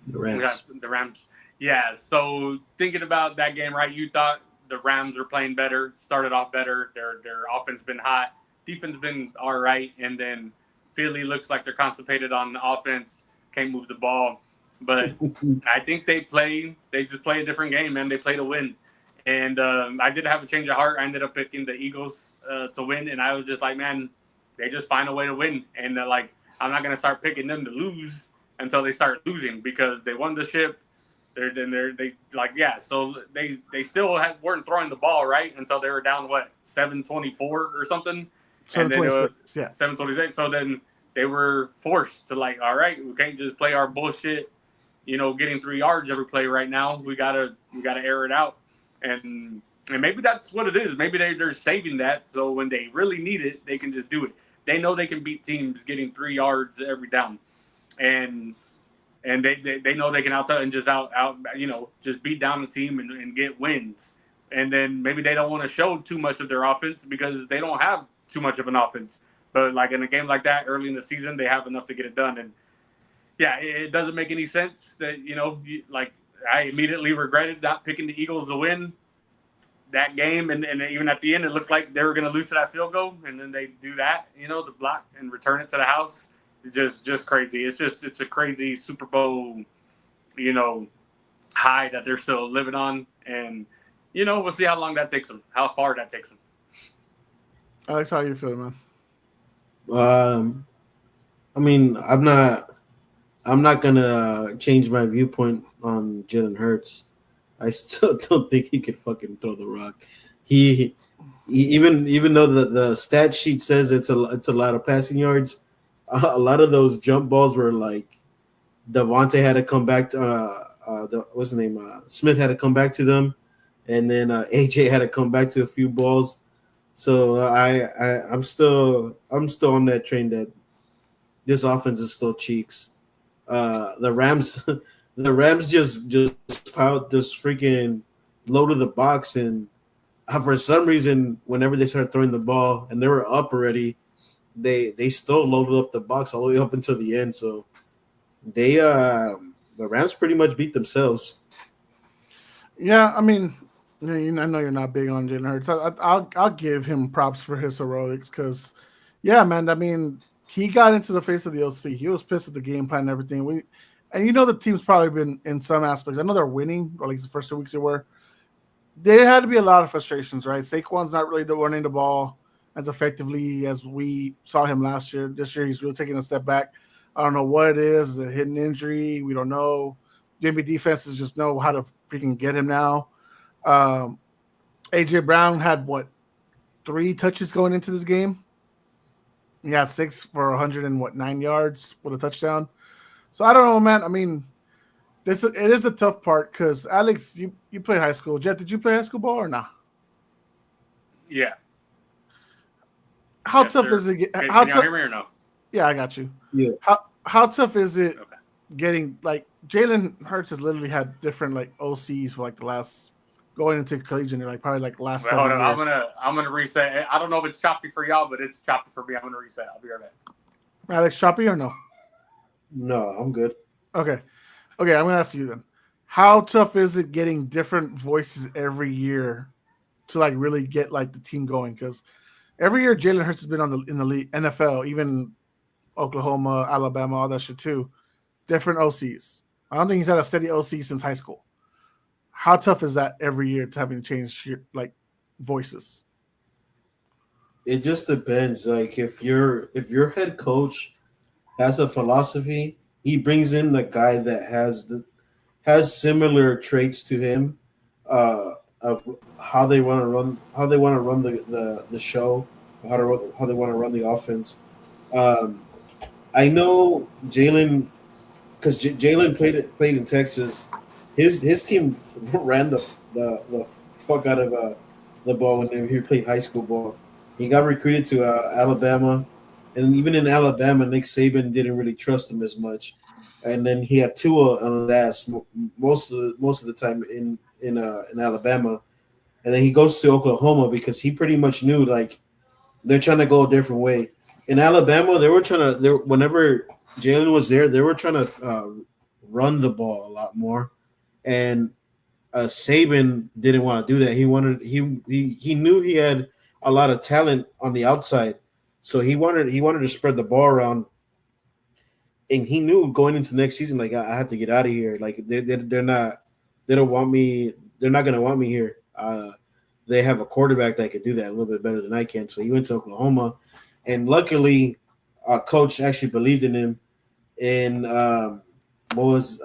The Rams. The Rams. Yeah. So thinking about that game, right? You thought the Rams were playing better, started off better. Their offense been hot, defense been all right, and then Philly looks like they're constipated on offense, can't move the ball. But I think they just play a different game, man. They play to win. And I did have a change of heart. I ended up picking the Eagles to win, and I was just like, man, they just find a way to win. And like, I'm not gonna start picking them to lose until they start losing because they won the ship. So they still weren't throwing the ball right until they were down 7-24 or something. 7-26, yeah, 7-26. So then they were forced to all right, we can't just play our bullshit, getting 3 yards every play right now. We gotta air it out, and maybe that's what it is. Maybe they're saving that so when they really need it, they can just do it. They know they can beat teams getting 3 yards every down, and they know they can just beat down the team and get wins. And then maybe they don't want to show too much of their offense because they don't have too much of an offense. But in a game like that early in the season, they have enough to get it done. And yeah, it doesn't make any sense that I immediately regretted not picking the Eagles to win that game, and even at the end, it looked like they were going to lose to that field goal, and then they do that, the block and return it to the house. Just crazy. It's a crazy Super Bowl, high that they're still living on, and we'll see how long that takes them, how far that takes them. Alex, how you feeling, man? I mean, I'm not gonna change my viewpoint on Jalen Hurts. I still don't think he could fucking throw the rock. He even though the stat sheet says it's a lot of passing yards, a lot of those jump balls were like Devontae had to come back to what's the name? Smith had to come back to them, and then AJ had to come back to a few balls. So I'm still on that train that this offense is still cheeks. The Rams just freaking loaded the box, and for some reason, whenever they started throwing the ball and they were up already, they still loaded up the box all the way up until the end. So the Rams pretty much beat themselves. Yeah, I mean, I know you're not big on Jalen Hurts. I'll give him props for his heroics because, yeah, man. I mean, he got into the face of the OC. He was pissed at the game plan and everything. And the team's probably been in some aspects. I know they're winning, or at least the first 2 weeks they were. There had to be a lot of frustrations, right? Saquon's not really running the ball as effectively as we saw him last year. This year, he's really taking a step back. I don't know what it is. Is it a hidden injury? We don't know. Maybe defenses just know how to freaking get him now. AJ Brown had 3 touches going into this game. He had 6 for 109 yards with a touchdown. So I don't know, man. I mean, it is a tough part because Alex, you played high school. Jeff, did you play high school ball or not? Yeah. How tough is it? Can you hear me or no? Yeah, I got you. Yeah. How tough is it getting Jalen Hurts has literally had different OCs for the last going into collegiate probably last 7 hold years. on, I'm gonna reset. I don't know if it's choppy for y'all, but it's choppy for me. I'm gonna reset. I'll be right back. Alex, choppy or no? No, I'm good. Okay, I'm gonna ask you then. How tough is it getting different voices every year to really get the team going? Because every year Jalen Hurts has been in the league, NFL, even Oklahoma, Alabama, all that shit too. Different OCs. I don't think he's had a steady OC since high school. How tough is that every year to having to change voices? It just depends. If your head coach has a philosophy, he brings in the guy that has similar traits to him of how they want to run the show, how they want to run the offense. Um, I know Jalen because Jalen played in Texas. His team ran the fuck out of the ball when he played high school ball. He got recruited to Alabama, and even in Alabama, Nick Saban didn't really trust him as much. And then he had Tua on his ass most of the time in Alabama, and then he goes to Oklahoma because he pretty much knew like they're trying to go a different way. In Alabama, they were trying to. Whenever Jalen was there, they were trying to run the ball a lot more, and Saban didn't want to do that. He knew he had a lot of talent on the outside, so he wanted to spread the ball around, and he knew going into next season, like I have to get out of here. Like they're not, they don't want me. They're not gonna want me here. They have a quarterback that could do that a little bit better than I can. So he went to Oklahoma, and luckily, coach actually believed in him. And what's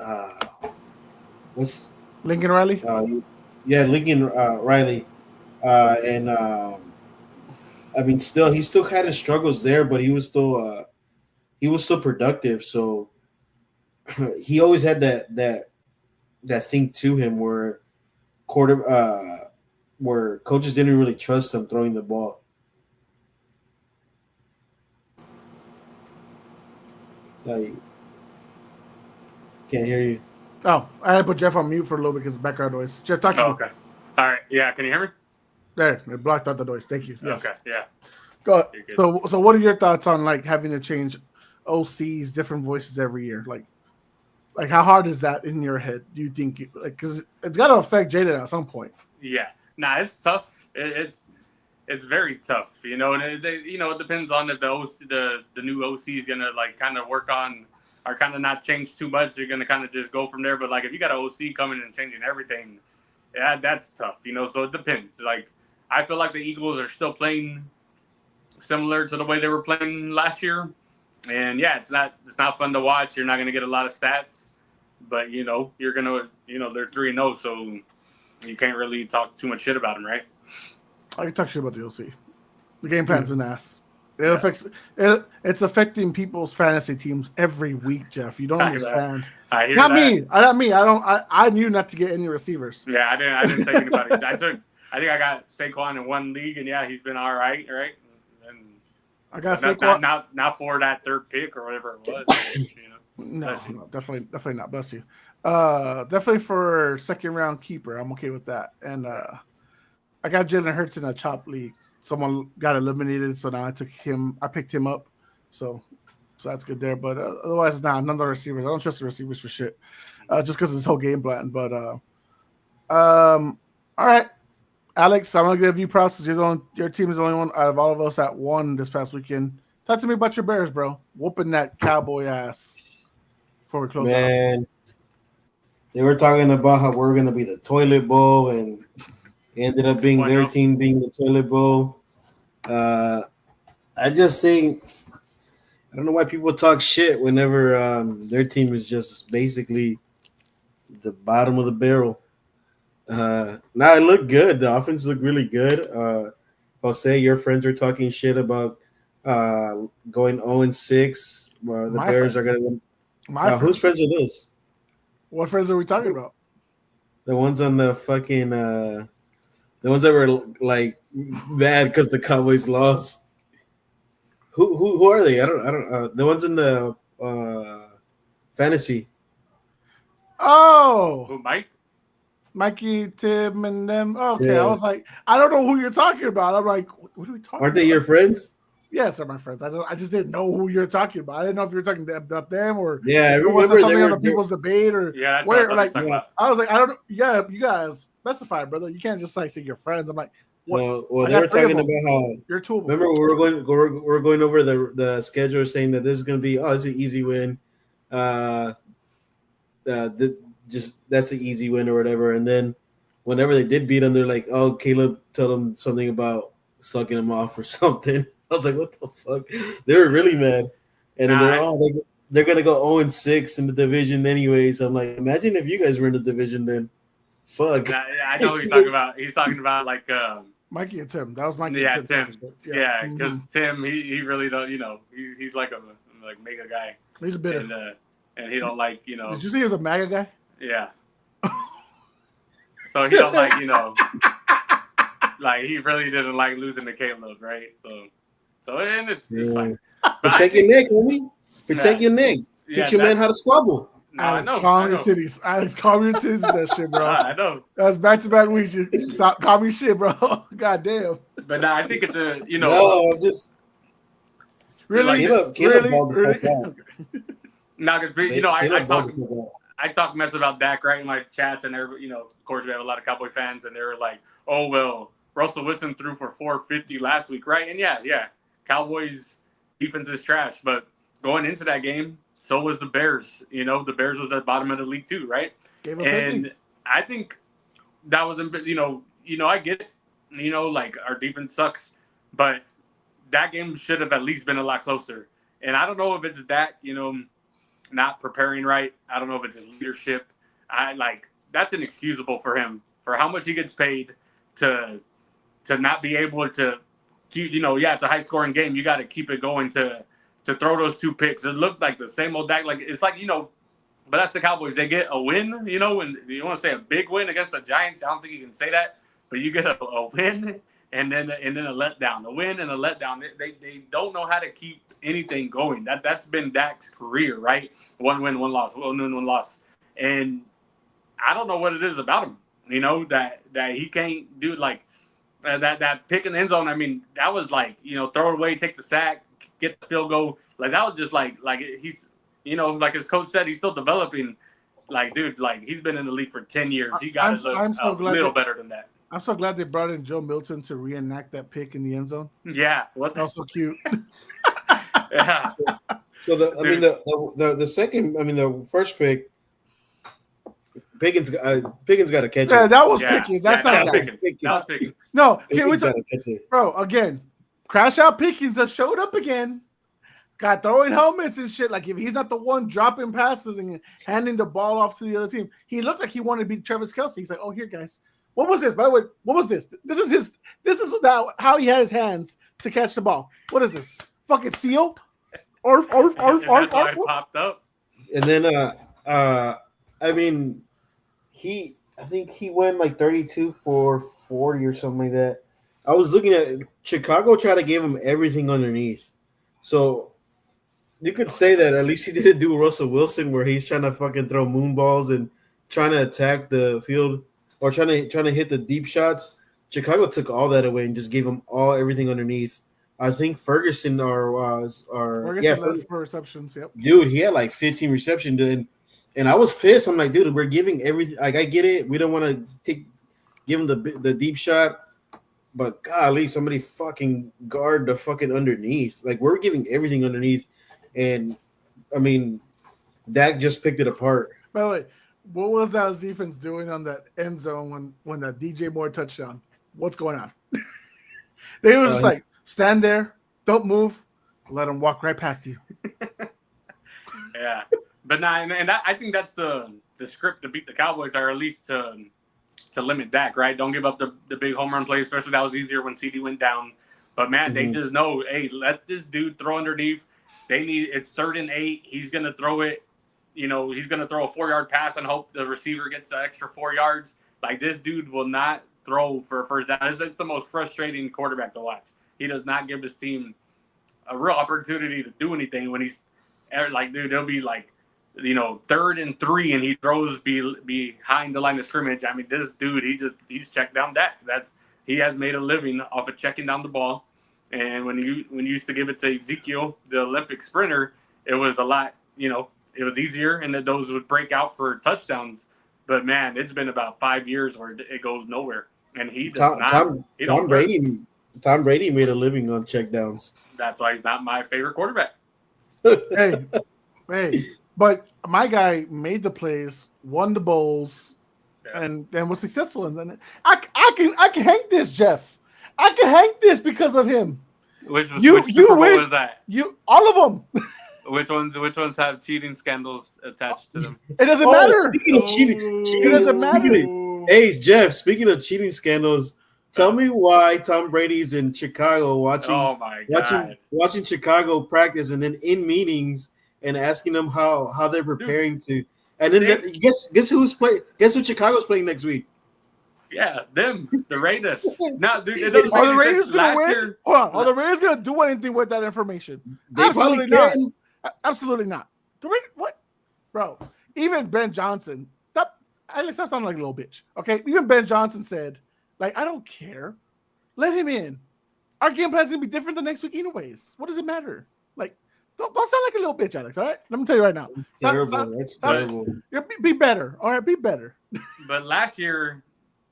Lincoln Riley? Yeah, Lincoln Riley. And I mean, he still had his struggles there, but he was still productive. So he always had that thing to him where coaches didn't really trust him throwing the ball. Like, can't hear you. Oh, I had to put Jeff on mute for a little bit because of background noise. Jeff, talk to me. Okay. All right. Yeah. Can you hear me? There, it blocked out the noise. Thank you. Yes. Okay. Yeah. Go ahead. So what are your thoughts on like having to change OCs, different voices every year? Like how hard is that in your head? Do you think because it's got to affect Jaden at some point? Yeah. Nah, it's tough. It's very tough. You know, and it depends on if the new OC is gonna like kind of work on or kind of not change too much. You're gonna kind of just go from there. But like if you got an OC coming and changing everything, yeah, that's tough. You know, so it depends. Like I feel like the Eagles are still playing similar to the way they were playing last year. And yeah, it's not fun to watch. You're not going to get a lot of stats, but you're going to, they're 3-0, so you can't really talk too much shit about them, right? I can talk shit about the OC. The game plan's been ass. It's affecting people's fantasy teams every week, Jeff. You don't understand. I hear not that. me. I knew not to get any receivers. Yeah, I didn't think anybody. I think I got Saquon in one league, and yeah, he's been all right, right? And I got Saquon. Not for that third pick or whatever it was. No, definitely not. Bless you. Definitely for second round keeper. I'm okay with that. And I got Jalen Hurts in a chop league. Someone got eliminated, so now I picked him up. So that's good there. But otherwise, none of the receivers. I don't trust the receivers for shit. Just because of this whole game plan. But all right. Alex, I'm gonna give you props because your team is the only one out of all of us that won this past weekend. Talk to me about your Bears, bro. Whooping that Cowboy ass before we close out. Man, they were talking about how we're gonna be the toilet bowl, and it ended up being their team being the toilet bowl. I just think I don't know why people talk shit whenever their team is just basically the bottom of the barrel. Now it looked good. The offense looked really good. Jose, your friends are talking shit about going 0-6. The Bears are going to. Whose friends are those? What friends are we talking about? The ones on the fucking. The ones that were like mad because the Cowboys lost. Who are they? I don't. The ones in the fantasy. Oh, who, Mike? Mikey, Tim, and them. Okay, yeah. I was like, I don't know who you're talking about. I'm like, what are we talking about? Aren't they your friends? Yes, they're my friends. I just didn't know who you're talking about. I didn't know if you were talking about them or I remember something on the people's debate or yeah. Where like I was like, I don't know. Yeah, you guys specify, brother. You can't just like say your friends. I'm like, what? Well, they were talking about how you're two. Remember, we're going over the schedule, saying that this is going to be it's an easy win. That's an easy win or whatever. And then whenever they did beat them, they're like, "Oh, Caleb told them something about sucking them off or something." I was like, "What the fuck?" They were really mad. And then they're gonna go 0-6 in the division anyways. I'm like, imagine if you guys were in the division then. Fuck. I know what he's talking about. He's talking about like Mikey and Tim. That was Mikey. Yeah, and Tim. Tim. Yeah, because Tim, he really don't. He's like a mega guy. He's a bitter, and he don't like Did you say he was a MAGA guy? Yeah. So he don't like like he really didn't like losing to Caleb, right? So and it's fine. Protect your neck, homie. Protect your neck. Teach your man how to squabble. No, Alex, I know. calm your titties. Alex, calm your titties with that shit, bro. I know. That was back-to-back weeks. You stop, calm your shit, bro. God damn. But I think it's No, just really, really. No, because I talk mess about Dak right in my chats, and of course we have a lot of Cowboy fans, and they were like, "Oh well, Russell Wilson threw for 450 last week, right?" And yeah, Cowboys defense is trash, but going into that game, so was the Bears. The Bears was at the bottom of the league too, right? And I think that was I get it. Like our defense sucks, but that game should have at least been a lot closer. And I don't know if it's Dak, not preparing right. I don't know if it's his leadership. That's inexcusable for him for how much he gets paid to not be able to keep. It's a high scoring game. You got to keep it going to throw those 2 picks. It looked like the same old Dak. Like it's like but that's the Cowboys. They get a win. And you want to say a big win against the Giants. I don't think you can say that, but you get a win. And then a letdown, a win and a letdown. They don't know how to keep anything going. That's been Dak's career, right? 1 win, 1 loss, 1 win, 1 loss. And I don't know what it is about him, that he can't do that pick in the end zone. I mean, that was throw it away, take the sack, get the field goal. That was just like he's like his coach said, he's still developing. Dude, he's been in the league for 10 years. He got to look a little better than that. I'm so glad they brought in Joe Milton to reenact that pick in the end zone. Yeah, that was so cute. Yeah. So the second, the first pick, Pickens got to catch it. Yeah, that was Pickens. That's not Pickens. That was Pickens. No, Pickens bro. Again, crash out Pickens that showed up again. Got throwing helmets and shit. Like if he's not the one dropping passes and handing the ball off to the other team, he looked like he wanted to beat Travis Kelce. He's like, "Oh, here, guys." What was this? By the way, what was this? This is how he had his hands to catch the ball. What is this? Fucking seal? Or popped up. And then I think he went 32 for 40 or something like that. I was looking at it. Chicago tried to give him everything underneath. So you could say that at least he didn't do Russell Wilson where he's trying to fucking throw moon balls and trying to attack the field. Or trying to hit the deep shots. Chicago took all that away and just gave them everything underneath. I think Ferguson led for receptions. Yep. Dude, he had 15 receptions, and I was pissed. I'm like, dude, we're giving everything. I get it. We don't want to give him the deep shot, but golly, somebody fucking guard the fucking underneath. We're giving everything underneath, and Dak just picked it apart. By the way. What was that defense doing on that end zone when that DJ Moore touchdown? What's going on? They were just stand there, don't move, let him walk right past you. Yeah, but I think that's the script to beat the Cowboys, or at least to limit Dak, right? Don't give up the big home run play, especially that was easier when CD went down. But man, they just know, hey, let this dude throw underneath. It's 3rd and 8. He's gonna throw it. He's going to throw a 4-yard pass and hope the receiver gets the extra 4 yards. This dude will not throw for a first down. It's the most frustrating quarterback to watch. He does not give his team a real opportunity to do anything when he's dude, it'll be 3rd and 3 and he throws behind the line of scrimmage. This dude, he's checked down Dak. He has made a living off of checking down the ball. And when you used to give it to Ezekiel, the Olympic sprinter, it was a lot, it was easier, and that those would break out for touchdowns. But man, it's been about 5 years where it goes nowhere, and he does not. Tom Brady made a living on checkdowns. That's why he's not my favorite quarterback. Hey, but my guy made the plays, won the bowls, and was successful. And then I can hang this, Jeff. I can hang this because of him. Which Super Bowl was that? All of them. Which ones have cheating scandals attached to them? It doesn't matter. Speaking of cheating, it doesn't matter. Hey, Jeff. Speaking of cheating scandals, Tell me why Tom Brady's in Chicago Oh my god, watching Chicago practice, and then in meetings and asking them how they're preparing to. And then guess who's playing? Guess who Chicago's playing next week? Yeah, them, the Raiders. No, dude, it doesn't Are make the any Raiders sense. going to Last win? year, Hold on. Are the Raiders going to do anything with that information? They Absolutely probably not. can. Absolutely not. The Raiders, what? Bro, even Ben Johnson, Alex, that sounds like a little bitch. Okay? Even Ben Johnson said, like, I don't care. Let him in. Our game plan is going to be different the next week anyways. What does it matter? Like, don't sound like a little bitch, Alex, all right? Let me tell you right now. It's terrible. That's terrible. Be better. All right? Be better. but last year,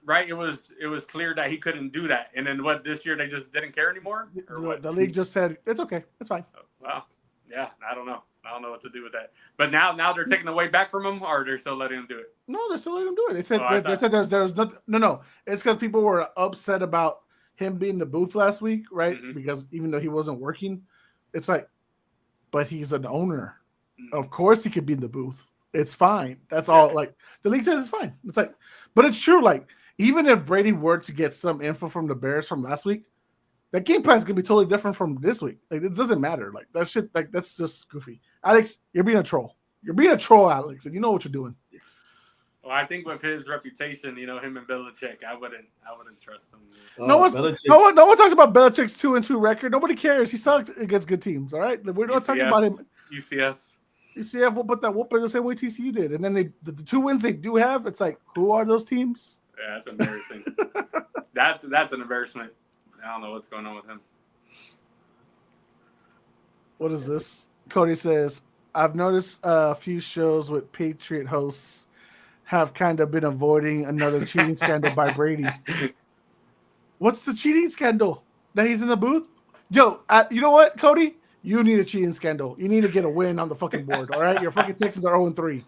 right, it was clear that he couldn't do that. And then this year they just didn't care anymore? Or what? The league just said, it's okay. It's fine. Well, yeah, I don't know. I don't know what to do with that. But now they're taking away back from him, or they're still letting him do it? No, they're still letting him do it. They said Oh, they said there's no. It's because people were upset about him being in the booth last week, right? Mhm. Because even though he wasn't working, it's like, but he's an owner. Of course he could be in the booth. It's fine. That's all. Like the league says it's fine. It's like, but it's true. Like even if Brady were to get some info from the Bears from last week, that game plan is gonna be totally different from this week. Like it doesn't matter. Like that shit. Like that's just goofy. Alex, you're being a troll. You're being a troll, Alex, and you know what you're doing. Well, I think with his reputation, him and Belichick, I wouldn't trust him. No one talks about Belichick's 2-2 record. Nobody cares. He sucks against good teams. All right, we're not talking about him. UCF will put that whooping the same way TCU did, and then the 2 wins they do have. It's like, who are those teams? Yeah, that's embarrassing. that's an embarrassment. I don't know what's going on with him. What is this? Cody says, I've noticed a few shows with Patriot hosts have kind of been avoiding another cheating scandal by Brady. What's the cheating scandal? That he's in the booth? Yo, you know what, Cody? You need a cheating scandal. You need to get a win on the fucking board, all right? Your fucking Texans are 0-3.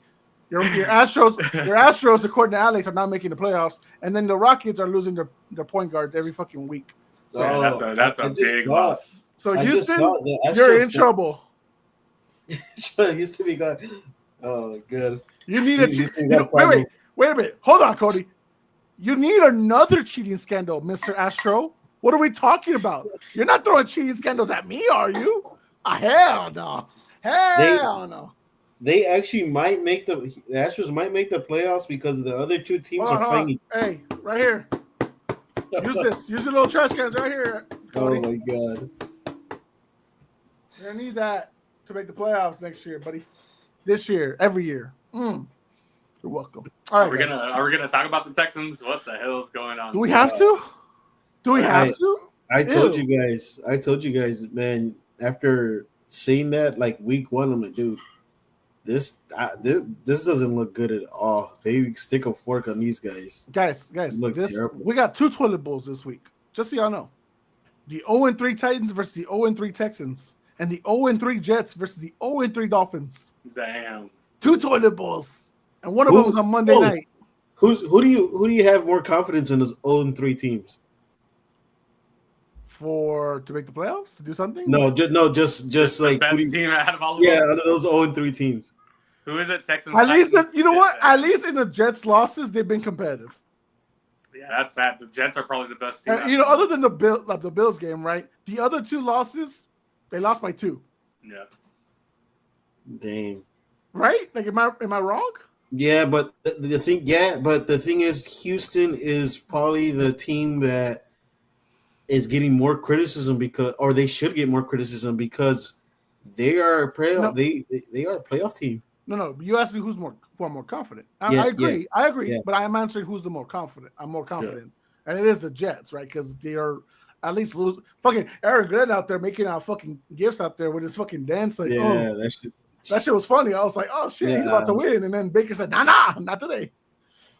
Your Astros, according to Alex, are not making the playoffs, and then the Rockets are losing their point guard every fucking week. So that's a big loss. So Houston, you're in trouble. It used to be good. Oh, good. You need wait a minute. Hold on, Cody. You need another cheating scandal, Mr. Astro. What are we talking about? You're not throwing cheating scandals at me, are you? Hell no. Hell no. They actually might make the Astros might make the playoffs because the other two teams are playing. Hey, right here. Use this. Use your little trash cans right here, Cody. Oh my god. You're gonna need that to make the playoffs next year, buddy. This year, every year. You're welcome. All right. Are we gonna talk about the Texans? What the hell is going on? Do we have to? Do we have to? I told you guys, man. After seeing that, like week 1, I'm like, dude, this doesn't look good at all. They stick a fork on these guys. Guys, we got 2 toilet bowls this week. Just so y'all know, the 0-3 Titans versus the 0-3 Texans, and the 0-3 Jets versus the 0-3 Dolphins. Damn. 2 toilet bowls, and one of them was on Monday night. Who do you have more confidence in those 0-3 teams? To make the playoffs, to do something? Just like the best team out of all of them. Yeah, out of those 0-3 teams. Who is it? Texans. At least you know what? At least in the Jets' losses, they've been competitive. Yeah, that's sad. The Jets are probably the best team. Other than the Bills game, right? The other 2 losses, they lost by 2. Yeah. Damn. Right? Like, am I wrong? Yeah, but the thing is, Houston is probably the team that is getting more criticism or they should get more criticism because they are a playoff. They are a playoff team. No. You asked me who I'm more confident. I agree. I agree. Yeah. But I am answering who's the more confident. I'm more confident, and it is the Jets, right? Because they are at least lose. Fucking Aaron Glenn out there making out fucking gifts out there with his fucking dance. Like, that shit was funny. I was like, oh shit, he's about to win, and then Baker said, nah, not today.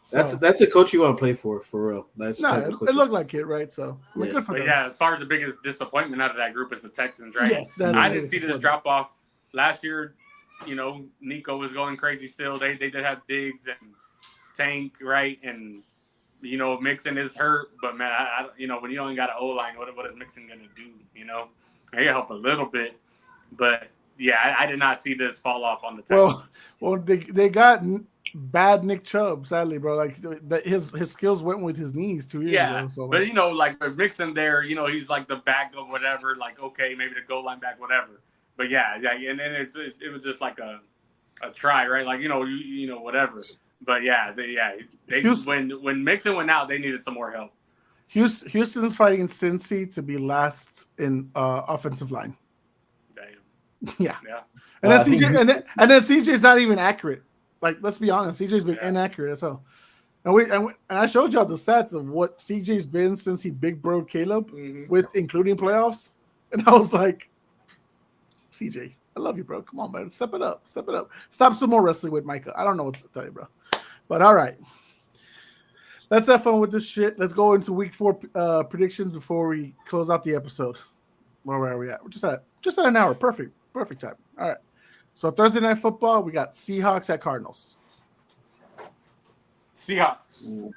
So, that's a coach you want to play for real. It looked like it, right? So we're good for them. Yeah, as far as the biggest disappointment out of that group is the Texans, right? Yes, I didn't see this drop off last year. Nico was going crazy still. They did have Diggs and Tank, right? And Mixon is hurt, but man, I when you only got an O line, what is Mixon gonna do? I can help a little bit, but yeah, I did not see this fall off on the Texans. Well, they got bad Nick Chubb, sadly, bro. Like his skills went with his knees 2 years ago. So, but like with Mixon there, he's like the back of whatever. Like okay, maybe the goal line back, whatever. But yeah, and then it was just like a try, right? Like whatever. But when Mixon went out, they needed some more help. Houston's fighting Cincy to be last in offensive line. Damn. Yeah. And then CJ, and then CJ's not even accurate. Like, let's be honest, CJ's been inaccurate as hell. And I showed y'all the stats of what CJ's been since he big broed Caleb, with including playoffs. And I was like, CJ, I love you, bro. Come on, man, step it up. Stop some more wrestling with Micah. I don't know what to tell you, bro. But all right. Let's have fun with this shit. Let's go into week 4 predictions before we close out the episode. Where are we at? We're just at an hour. Perfect time. All right. So Thursday Night Football, we got Seahawks at Cardinals. Seahawks.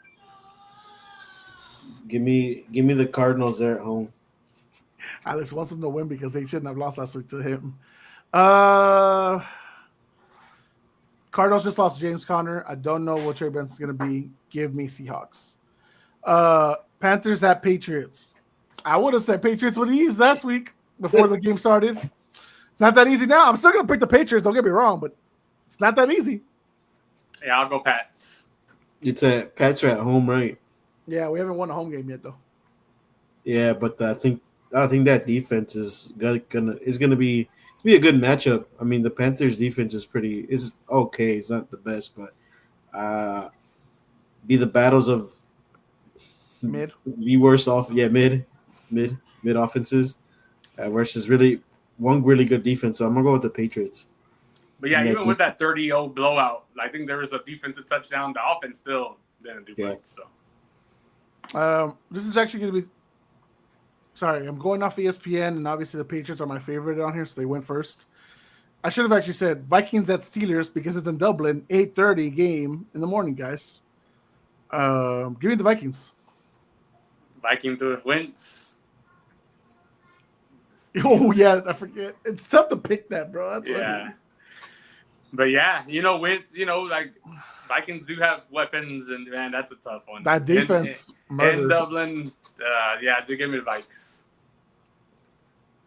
Give me the Cardinals there at home. Alex wants them to win because they shouldn't have lost last week to him. Cardinals just lost James Conner. I don't know what Trey Benson's going to be. Give me Seahawks. Panthers at Patriots. I would have said Patriots with ease last week before the game started. It's not that easy now. I'm still going to pick the Patriots. Don't get me wrong, but it's not that easy. Yeah, I'll go Pats. Pats are at home, right? Yeah, we haven't won a home game yet, though. Yeah, but I think that defense is gonna be a good matchup. I mean, the Panthers defense is okay. It's not the best, but be the battles of mid, be worse off. Yeah, mid offenses versus really one really good defense. So I'm gonna go with the Patriots. But yeah, even with that 30-0 blowout, I think there was a defensive touchdown. The offense still didn't do much. So this is actually going to be. Sorry, I'm going off ESPN, and obviously the Patriots are my favorite on here, so they went first. I should have actually said Vikings at Steelers because it's in Dublin, 8:30 game in the morning, guys. Give me the Vikings. Vikings with Wentz. Oh yeah, I forget. It's tough to pick that, bro. That's but yeah, Wentz. Like Vikings do have weapons, and man, that's a tough one. That defense in Dublin. Do give me the Vikes.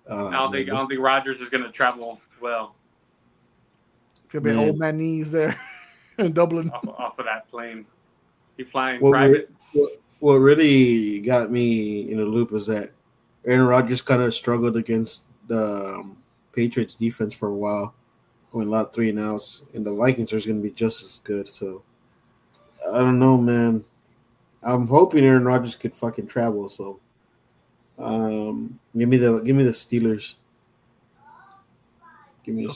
I don't think Rodgers is going to travel well. It's going to be old man knees there in Dublin. Off of that plane. He's flying private. What really got me in a loop was that Aaron Rodgers kind of struggled against the Patriots defense for a while, going a lot 3-and-outs, and the Vikings are going to be just as good. So I don't know, man. I'm hoping Aaron Rodgers could fucking travel. So, give me the Steelers. Give me the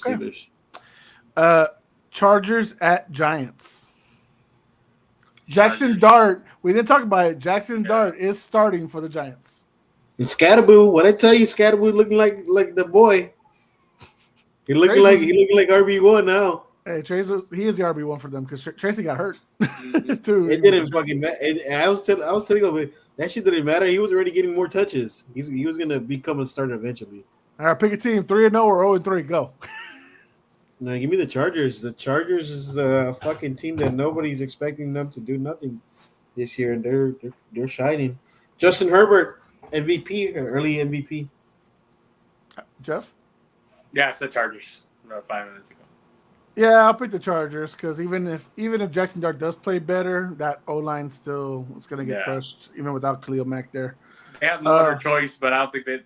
Steelers. Chargers at Giants. Jackson Dart. We didn't talk about it. Jackson Dart is starting for the Giants. And Scatterboo, what I tell you, Scatterboo looking like the boy. He looking like RB1 now. Hey, Tracy, he is the RB1 for them because Tracy got hurt too. It didn't fucking matter. I was telling him that shit didn't matter. He was already getting more touches. He was gonna become a starter eventually. All right, pick a team: 3-0 or 0-3. Go. No, give me the Chargers. The Chargers is a fucking team that nobody's expecting them to do nothing this year, and they're shining. Justin Herbert, MVP, early MVP. Jeff? Yeah, it's the Chargers. About 5 minutes ago. Yeah, I'll pick the Chargers because even if Jackson Dart does play better, that O-line still is going to get crushed, even without Khalil Mack there. They have no other choice, but I don't think that,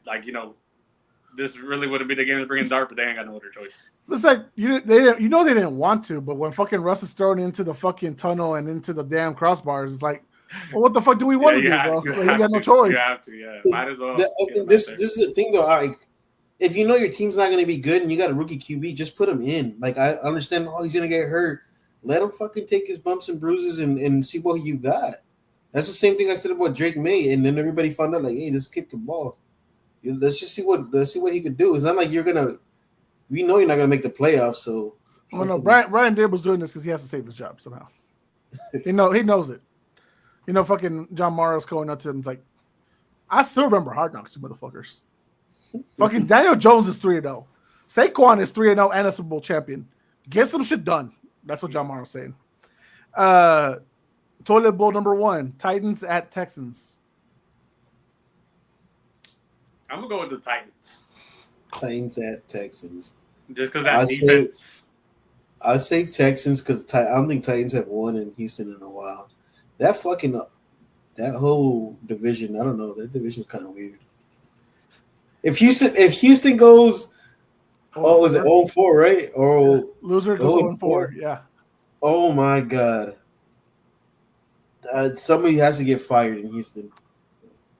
this really wouldn't be the game to bring in Dart, but they ain't got no other choice. It's like they didn't want to, but when fucking Russ is thrown into the fucking tunnel and into the damn crossbars, it's like, well, what the fuck do we want to do, bro? You got no choice. You have to, yeah. Might as well. This is the thing, though. Like, if you know your team's not going to be good and you got a rookie QB, just put him in. Like, I understand, he's going to get hurt. Let him fucking take his bumps and bruises and see what you got. That's the same thing I said about Drake May, and then everybody found out, like, hey, this kid can ball. Let's see what he could do. It's not like we know you're not going to make the playoffs, so. Well, no, Brian Daboll's doing this because he has to save his job somehow. He knows it. Fucking John Morrow's going up to him. It's like, I still remember Hard Knocks, you motherfuckers. Fucking Daniel Jones is 3-0. Saquon is 3-0 and a Super Bowl champion. Get some shit done. That's what John Morrow's saying. Toilet bowl number 1: Titans at Texans. I'm gonna go with the Titans Titans at Texans. just because that defense. I'd say Texans because I don't think Titans have won in Houston in a while. That whole division, I don't know. That division is kind of weird. If Houston goes, was it 0-4, right? Or loser goes 0-4. Yeah. Oh my God. Somebody has to get fired in Houston.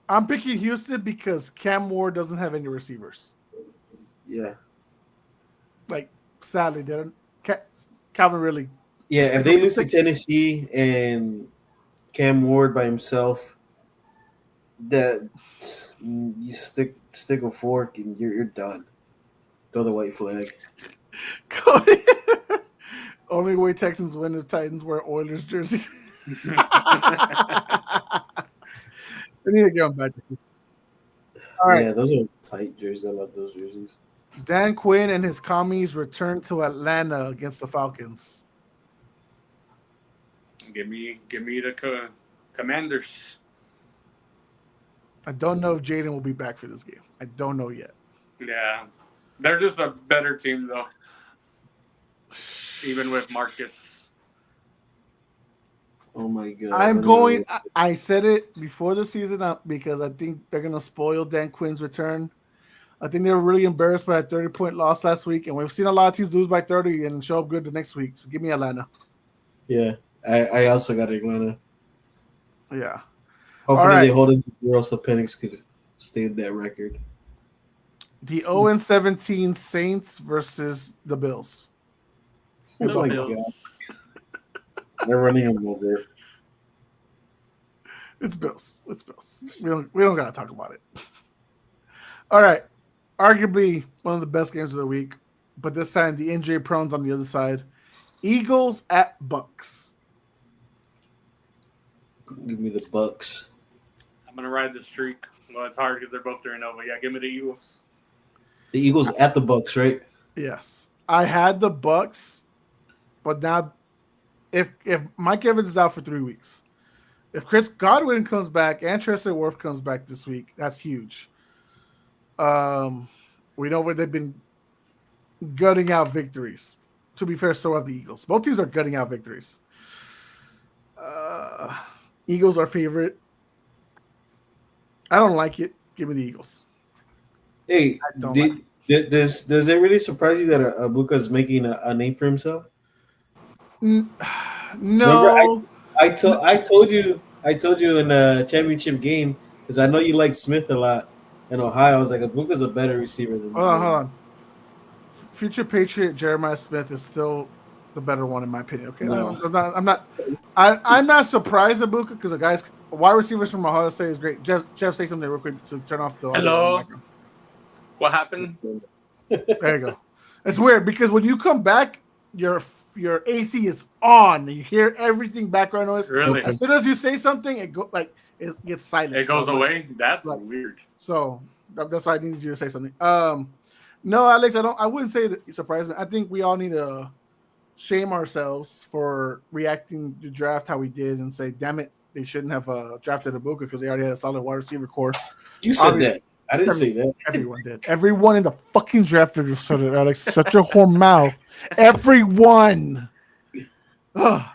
I'm picking Houston because Cam Ward doesn't have any receivers. Yeah. Like, sadly, they don't. Calvin really. Yeah, if they lose to Tennessee and Cam Ward by himself, that you stick a fork and you're done. Throw the white flag. Only way Texans win if Titans wear Oilers jerseys. They need to get them back to Houston. All right. Yeah, those are tight jerseys. I love those jerseys. Dan Quinn and his commies return to Atlanta against the Falcons. Give me the Commanders. I don't know if Jaden will be back for this game. I don't know yet. Yeah, they're just a better team though. Even with Marcus. Oh my God! I said it before the season because I think they're gonna spoil Dan Quinn's return. I think they were really embarrassed by a 30-point loss last week, and we've seen a lot of teams lose by 30 and show up good the next week. So give me Atlanta. Yeah, I also got Atlanta. Yeah. Hopefully they hold it to 0 so Penix could stay at that record. The 0-17 Saints versus the Bills. Oh my God. They're running them over. It's Bills. We don't gotta talk about it. All right. Arguably one of the best games of the week, but this time the injury prone's on the other side. Eagles at Bucks. Give me the Bucks. I'm gonna ride the streak. Well, it's hard because they're both 3-0, but yeah, give me the Eagles. The Eagles at the Bucks, right? Yes. I had the Bucks, but now if Mike Evans is out for 3 weeks, if Chris Godwin comes back and Tristan Wirth comes back this week, that's huge. We know where they've been gutting out victories. To be fair, so have the Eagles. Both teams are gutting out victories. Eagles are favorite. I don't like it. Give me the Eagles. Hey, does it really surprise you that Abuka's making a name for himself? No. Remember, I told you in the championship game because I know you like Smith a lot in Ohio. I was like, Abuka's a better receiver than. Hold on. Future Patriot Jeremiah Smith is still the better one in my opinion. Okay, no. I'm not surprised at Abuka because the guys wide receivers from Ohio State is great. Jeff, say something real quick to turn off the audio. Hello. What happened? There you go. It's weird because when you come back, your AC is on. You hear everything background noise. Really? As soon as you say something, it gets silent. It goes away. That's weird. So that's why I needed you to say something. No, Alex, I wouldn't say it surprised me. I think we all need to shame ourselves for reacting to draft how we did and say, damn it, they shouldn't have drafted Abuka because they already had a solid wide receiver core. You said that. I didn't say that. Everyone did. Everyone in the fucking draft just said it, Alex. Such a whore mouth. Everyone. Ugh.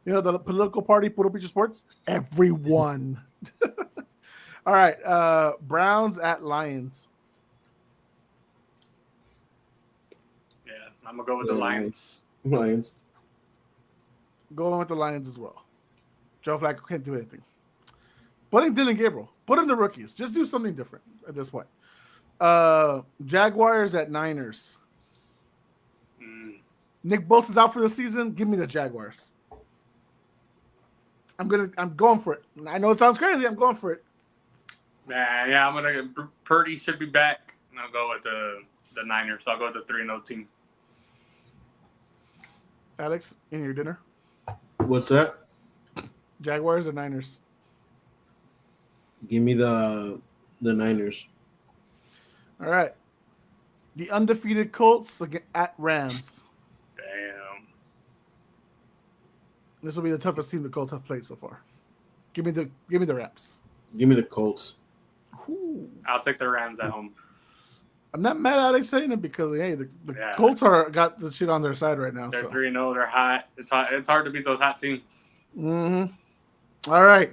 You know, the political party, Puro Pinche Sports? Everyone. All right. Browns at Lions. Yeah, I'm going to go with the Lions. Lions. Going with the Lions as well. Joe Flacco can't do anything. Putting Dylan Gabriel. Put in the rookies. Just do something different at this point. Jaguars at Niners. Nick Bosa's out for the season. Give me the Jaguars. I'm going for it. I know it sounds crazy. I'm going for it. Yeah, I'm gonna. Purdy should be back. I'll go with the Niners. I'll go with the 3-0 team. Alex, in your dinner. What's that? Jaguars or Niners? Give me the Niners. All right. The undefeated Colts at Rams. Damn. This will be the toughest team the Colts have played so far. Give me the Rams. Give me the Colts. Ooh. I'll take the Rams at home. I'm not mad at it saying it because hey, the Yeah. Colts got the shit on their side right now. They're So 3-0. They're hot. It's hard to beat those hot teams. All right.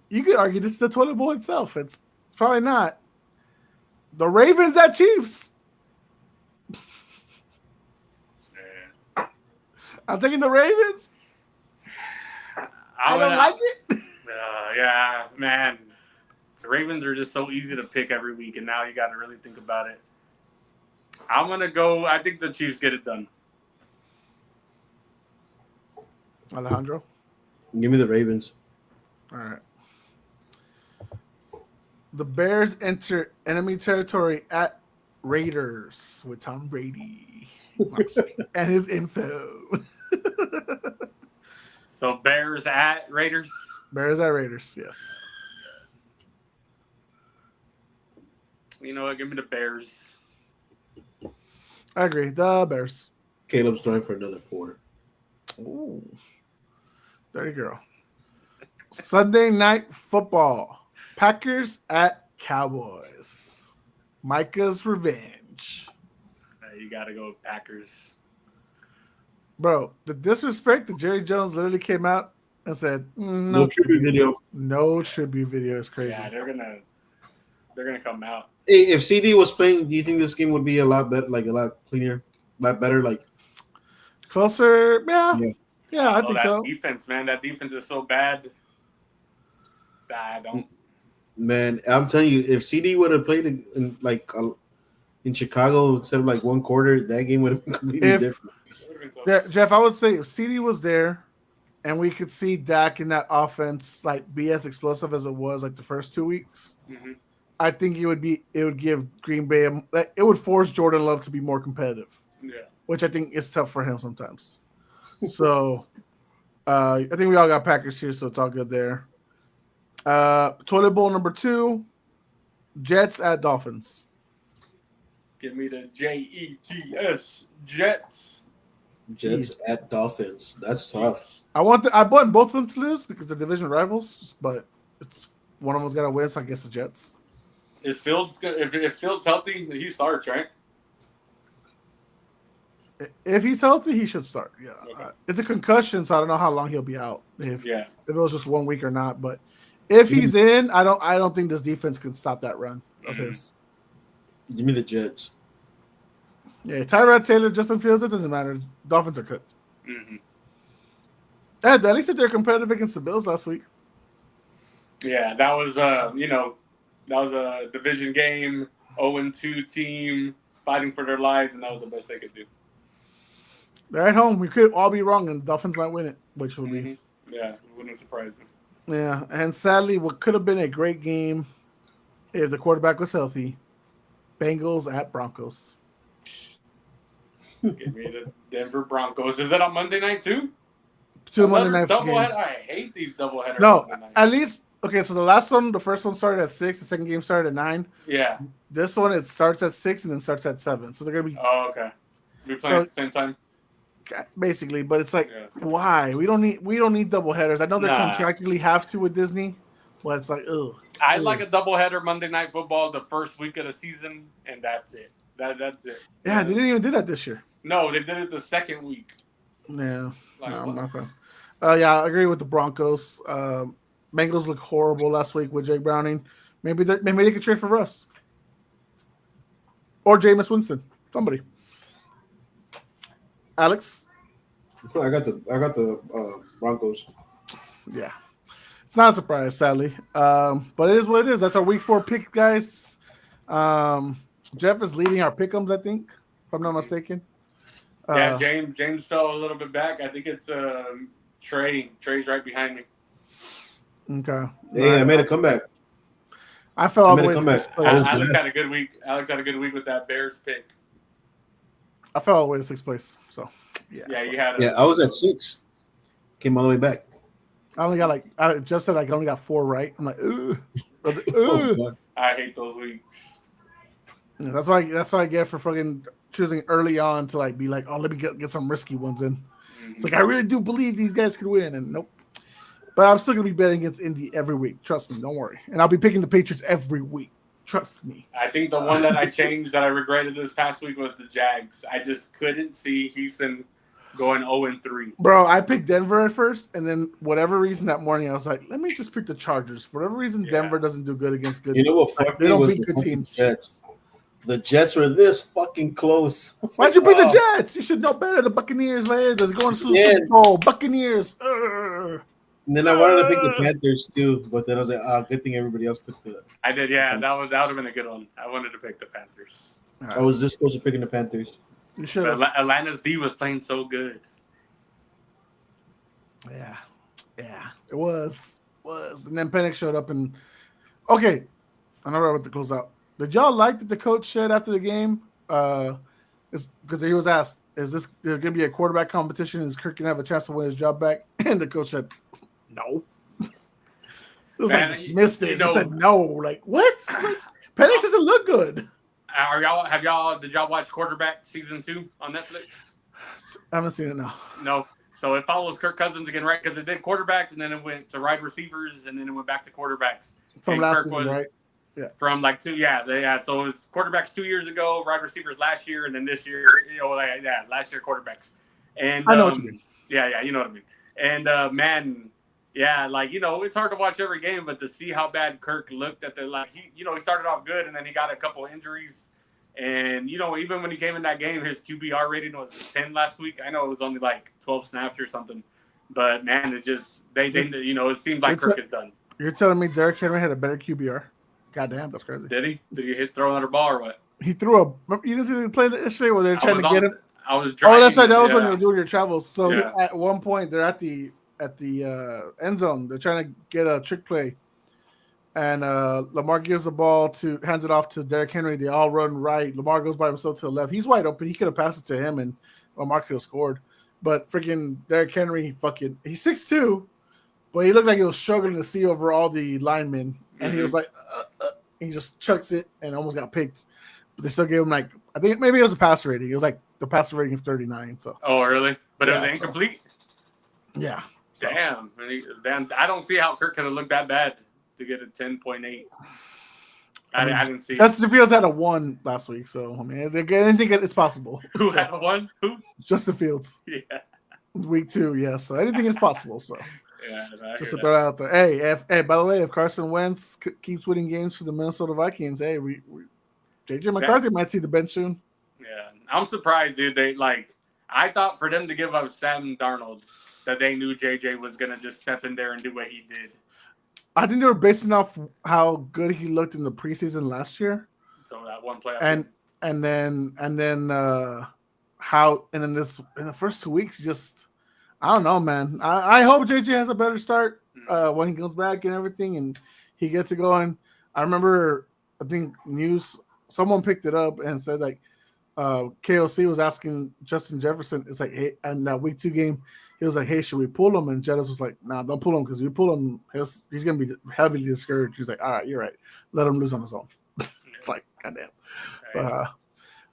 You could argue this is the toilet bowl itself. It's probably not. The Ravens at Chiefs. Yeah. I'm taking the Ravens. I don't like it. Yeah, man. The Ravens are just so easy to pick every week, and now you got to really think about it. I'm going to go. I think the Chiefs get it done. Alejandro. Give me the Ravens. All right. The Bears enter enemy territory at Raiders with Tom Brady and his info. So Bears at Raiders? Bears at Raiders, yes. You know what? Give me the Bears. I agree. The Bears. Caleb's throwing for another 4. Ooh. There you go. Sunday night football. Packers at Cowboys. Micah's revenge. You got to go with Packers. Bro, the disrespect that Jerry Jones literally came out and said, No tribute video. No tribute video is crazy. Yeah, they're gonna come out. Hey, if CD was playing, do you think this game would be a lot better, like a lot cleaner, a lot better, like closer? Yeah, I think that so. Defense, man, that defense is so bad. I don't. Man, I'm telling you, if CD would have played in Chicago instead of like one quarter, that game would have been completely different. Yeah, Jeff, I would say if CD was there and we could see Dak in that offense like be as explosive as it was like the first 2 weeks, I think it would give Green Bay it would force Jordan Love to be more competitive. Yeah. Which I think is tough for him sometimes. So I think we all got Packers here, so it's all good there. Toilet bowl number 2, Jets at Dolphins. Give me the Jets. Jets. Jets at Dolphins. That's tough. I want both of them to lose because they're division rivals, but it's one of them's got to win, so I guess the Jets. Is Fields if Fields healthy, he starts, right? If he's healthy, he should start. Yeah, Okay. It's a concussion, so I don't know how long he'll be out. If it was just 1 week or not, but if he's in, I don't think this defense can stop that run of his. Give me the Jets. Yeah, Tyrod Taylor, Justin Fields, it doesn't matter. Dolphins are cooked. At least if they're competitive against the Bills last week. Yeah, that was a division game, 0-2 team fighting for their lives, and that was the best they could do. They're at home. We could all be wrong, and the Dolphins might win it, which would be. Yeah, it wouldn't surprise me. Yeah, and sadly, what could have been a great game if the quarterback was healthy, Bengals at Broncos. Give me the Denver Broncos. Is that on Monday night too? 2 Monday night games. I hate these doubleheaders. No, at least okay. So the first one started at 6. The second game started at 9. Yeah. This one it starts at 6 and then starts at 7. So they're gonna be. Oh, okay. We playing at the same time. Basically, but it's like, why? We don't need doubleheaders. I know they contractually have to with Disney, but it's like, ugh. I like a doubleheader Monday Night Football the first week of the season, and that's it. That's it. Yeah, they didn't even do that this year. No, they did it the second week. Yeah, no, I'm not fan. Yeah, I agree with the Broncos. Bengals look horrible last week with Jake Browning. Maybe they could trade for Russ or Jameis Winston. Somebody. Alex, I got the Broncos. Yeah, it's not a surprise, sadly, but it is what it is. That's our week 4 pick, guys. Jeff is leading our pick'ems, I think, if I'm not mistaken. Yeah, James fell a little bit back. I think it's Trey. Trey's right behind me. Okay. Hey, I made a comeback. I fell all the way to comeback. 6th place. Alex had a good week. Alex had a good week with that Bears pick. I fell all the way to 6th place. So, yeah. Yeah, you had. I was at 6. Came all the way back. I only got I just said I only got 4 right. I'm like, ugh. I hate those weeks. Yeah, that's what I get for fucking choosing early on to be like, oh, let me get some risky ones in. It's like I really do believe these guys could win, and nope. But I'm still gonna be betting against Indy every week. Trust me, don't worry. And I'll be picking the Patriots every week. Trust me. I think the one that I changed that I regretted this past week was the Jags. I just couldn't see Houston going 0-3. Bro, I picked Denver at first, and then whatever reason that morning I was like, let me just pick the Chargers. For whatever reason, Denver doesn't do good against good. You know what fucked they me don't was beat the good teams. Jets. The Jets were this fucking close. Why'd you pick the Jets? You should know better. The Buccaneers, man. They're going to the Super Bowl. Buccaneers. And then I wanted to pick the Panthers too, but then I was like, good thing everybody else picked the. I did, yeah. That would have been a good one. I wanted to pick the Panthers. I was this close to picking the Panthers. You should. Atlanta's D was playing so good. Yeah, it was. And then Penix showed up and okay, I know about to close out. Did y'all like that the coach said after the game? It's because he was asked, "Is this going to be a quarterback competition? Is Kirk going to have a chance to win his job back?" And the coach said, "No." It was like missed it. He said no. Like what? Like, Penix doesn't look good. Did y'all watch Quarterback season 2 on Netflix? I haven't seen it now. No. So it follows Kirk Cousins again, right? Because it did quarterbacks, and then it went to wide receivers, and then it went back to quarterbacks. From last season, right? Yeah. From like 2, yeah. So it's quarterbacks 2 years ago, wide receivers last year, and then this year, last year quarterbacks. And I know what you mean. Yeah, you know what I mean. And man, yeah, like it's hard to watch every game, but to see how bad Kirk looked at he started off good, and then he got a couple injuries. And, even when he came in that game, his QBR rating was 10 last week. I know it was only like 12 snaps or something. But, man, it just – it seemed like Kirk is done. You're telling me Derrick Henry had a better QBR? Goddamn, that's crazy. Did he? Did he throw another ball or what? He threw a – you didn't see the play yesterday where they're trying to get him? I was driving. Oh, that's right. That was when you were doing your travels. So Yeah. at one point, they're at the end zone. They're trying to get a trick play. And Lamar gives the ball hands it off to Derrick Henry. They all run right. Lamar goes by himself to the left. He's wide open. He could have passed it to him, and Lamar could have scored. But freaking Derrick Henry, he's 6'2", but he looked like he was struggling to see over all the linemen. And he was like, he just chucks it and almost got picked. But they still gave him I think maybe it was a passer rating. It was like the passer rating of 39. So. Oh, really? But it was incomplete? Yeah. So. Damn. I don't see how Kirk could have looked that bad to get a 10.8. I didn't see. Justin Fields had a 1 last week, so I mean, I think it's possible. Who had a 1? Who? Justin Fields. Yeah. Week 2, yes. So anything is possible. So yeah, just to throw it out there. Hey, by the way, if Carson Wentz keeps winning games for the Minnesota Vikings, hey, JJ McCarthy might see the bench soon. Yeah, I'm surprised, dude. I thought for them to give up Sam Darnold, that they knew JJ was gonna just step in there and do what he did. I think they were basing off how good he looked in the preseason last year. So that one play, and then in the first 2 weeks, just I don't know, man. I hope JJ has a better start when he goes back and everything, and he gets it going. I remember, I think someone picked it up and said KOC was asking Justin Jefferson. It's like, hey, and that week 2 game. He was like, hey, should we pull him? And Jettis was like, nah, don't pull him because if you pull him, he's going to be heavily discouraged. He's like, all right, you're right. Let him lose on his own. It's like, goddamn. But,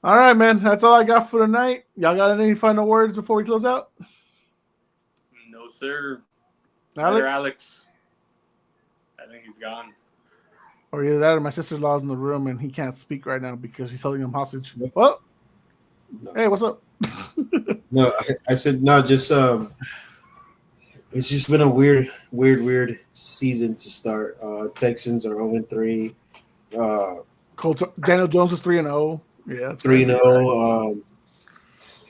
all right, man. That's all I got for tonight. Y'all got any final words before we close out? No, sir. Alex? I think he's gone. Or either that or my sister-in-law's in the room and he can't speak right now because he's holding him hostage. Well, hey, what's up? No, I said no. Just it's just been a weird season to start. Texans are 0-3. Daniel Jones is 3-0. Yeah, 3-0.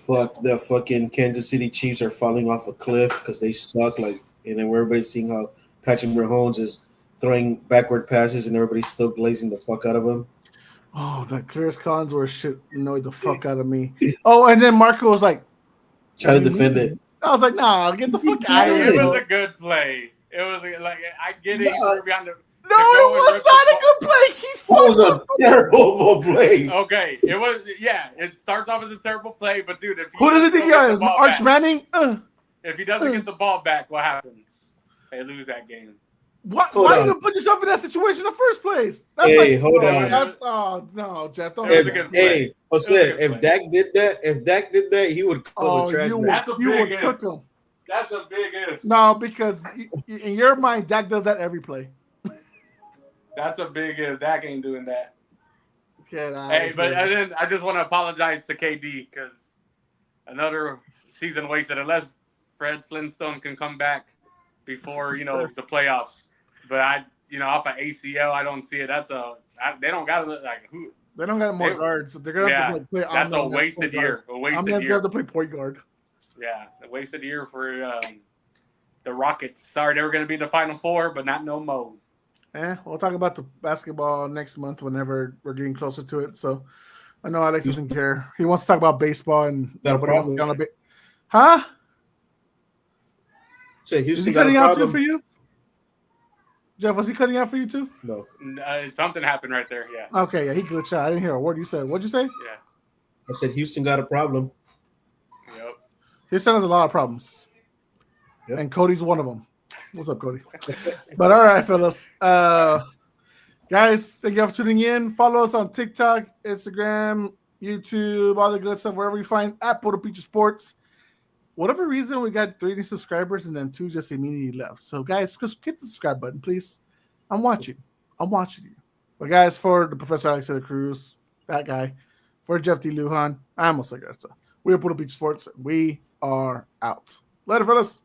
Fuck the fucking Kansas City Chiefs are falling off a cliff because they suck. And then everybody's seeing how Patrick Mahomes is throwing backward passes and everybody's still glazing the fuck out of him. Oh, that Clearest Collinsworth shit annoyed the fuck out of me. Oh, and then Marco was like, trying to defend it. I was like, nah, get the fuck out of here. It was a good play. It was I get it. No, it was not a good play. He was a terrible play. Okay, it was. Yeah, it starts off as a terrible play, but dude, who does he think he is? Arch Manning? If he doesn't get the ball back, what happens? They lose that game. Why Hold you on. gonna put yourself in that situation in the first place? That's Hey, hold bro, on. That's no, Jeff. Don't It was do a that. good play. Hey, Jose, It was a good if play. Dak did that, he would cook Oh, a trash you bag. would, That's a you big would if. cook him. That's a big if. No, because in your mind, Dak does that every play. That's a big if. Dak ain't doing that. Get out Hey, of but here. then I just want to apologize to KD because another season wasted. Unless Fred Flintstone can come back before the playoffs, but off of ACL, I don't see it. They don't got who. They don't got more They- guards. They're gonna have to play. That's a Amnon as wasted point guard. year. A wasted Amnon's gonna year. have to play point guard. Yeah, a wasted year for the Rockets. Sorry, they were going to be in the Final Four, but not no more. We'll talk about the basketball next month whenever we're getting closer to it. So I know Alex doesn't care. He wants to talk about baseball and Got a nobody wants to problem. get on a bit. Huh? So Is Houston he got a cutting out too problem. for you? Jeff, was he cutting out for you too? No, Something happened right there. Yeah. Okay, yeah, he glitched out. I didn't hear a word you said. What'd you say? Yeah. I said Houston got a problem. Yep. Houston has a lot of problems. Yep. And Cody's one of them. What's up, Cody? But all right, fellas. Guys, thank you for tuning in. Follow us on TikTok, Instagram, YouTube, all the good stuff, wherever you find at Puro Pinche Sports. Whatever reason, we got 3 new subscribers and then 2 just immediately left. So, guys, just hit the subscribe button, please. I'm watching you. But, guys, for the Professor Alexander Cruz, that guy, for Jeff D. Lujan, I'm Jose Garza. We are Puro Pinche Sports. We are out. Later, fellas.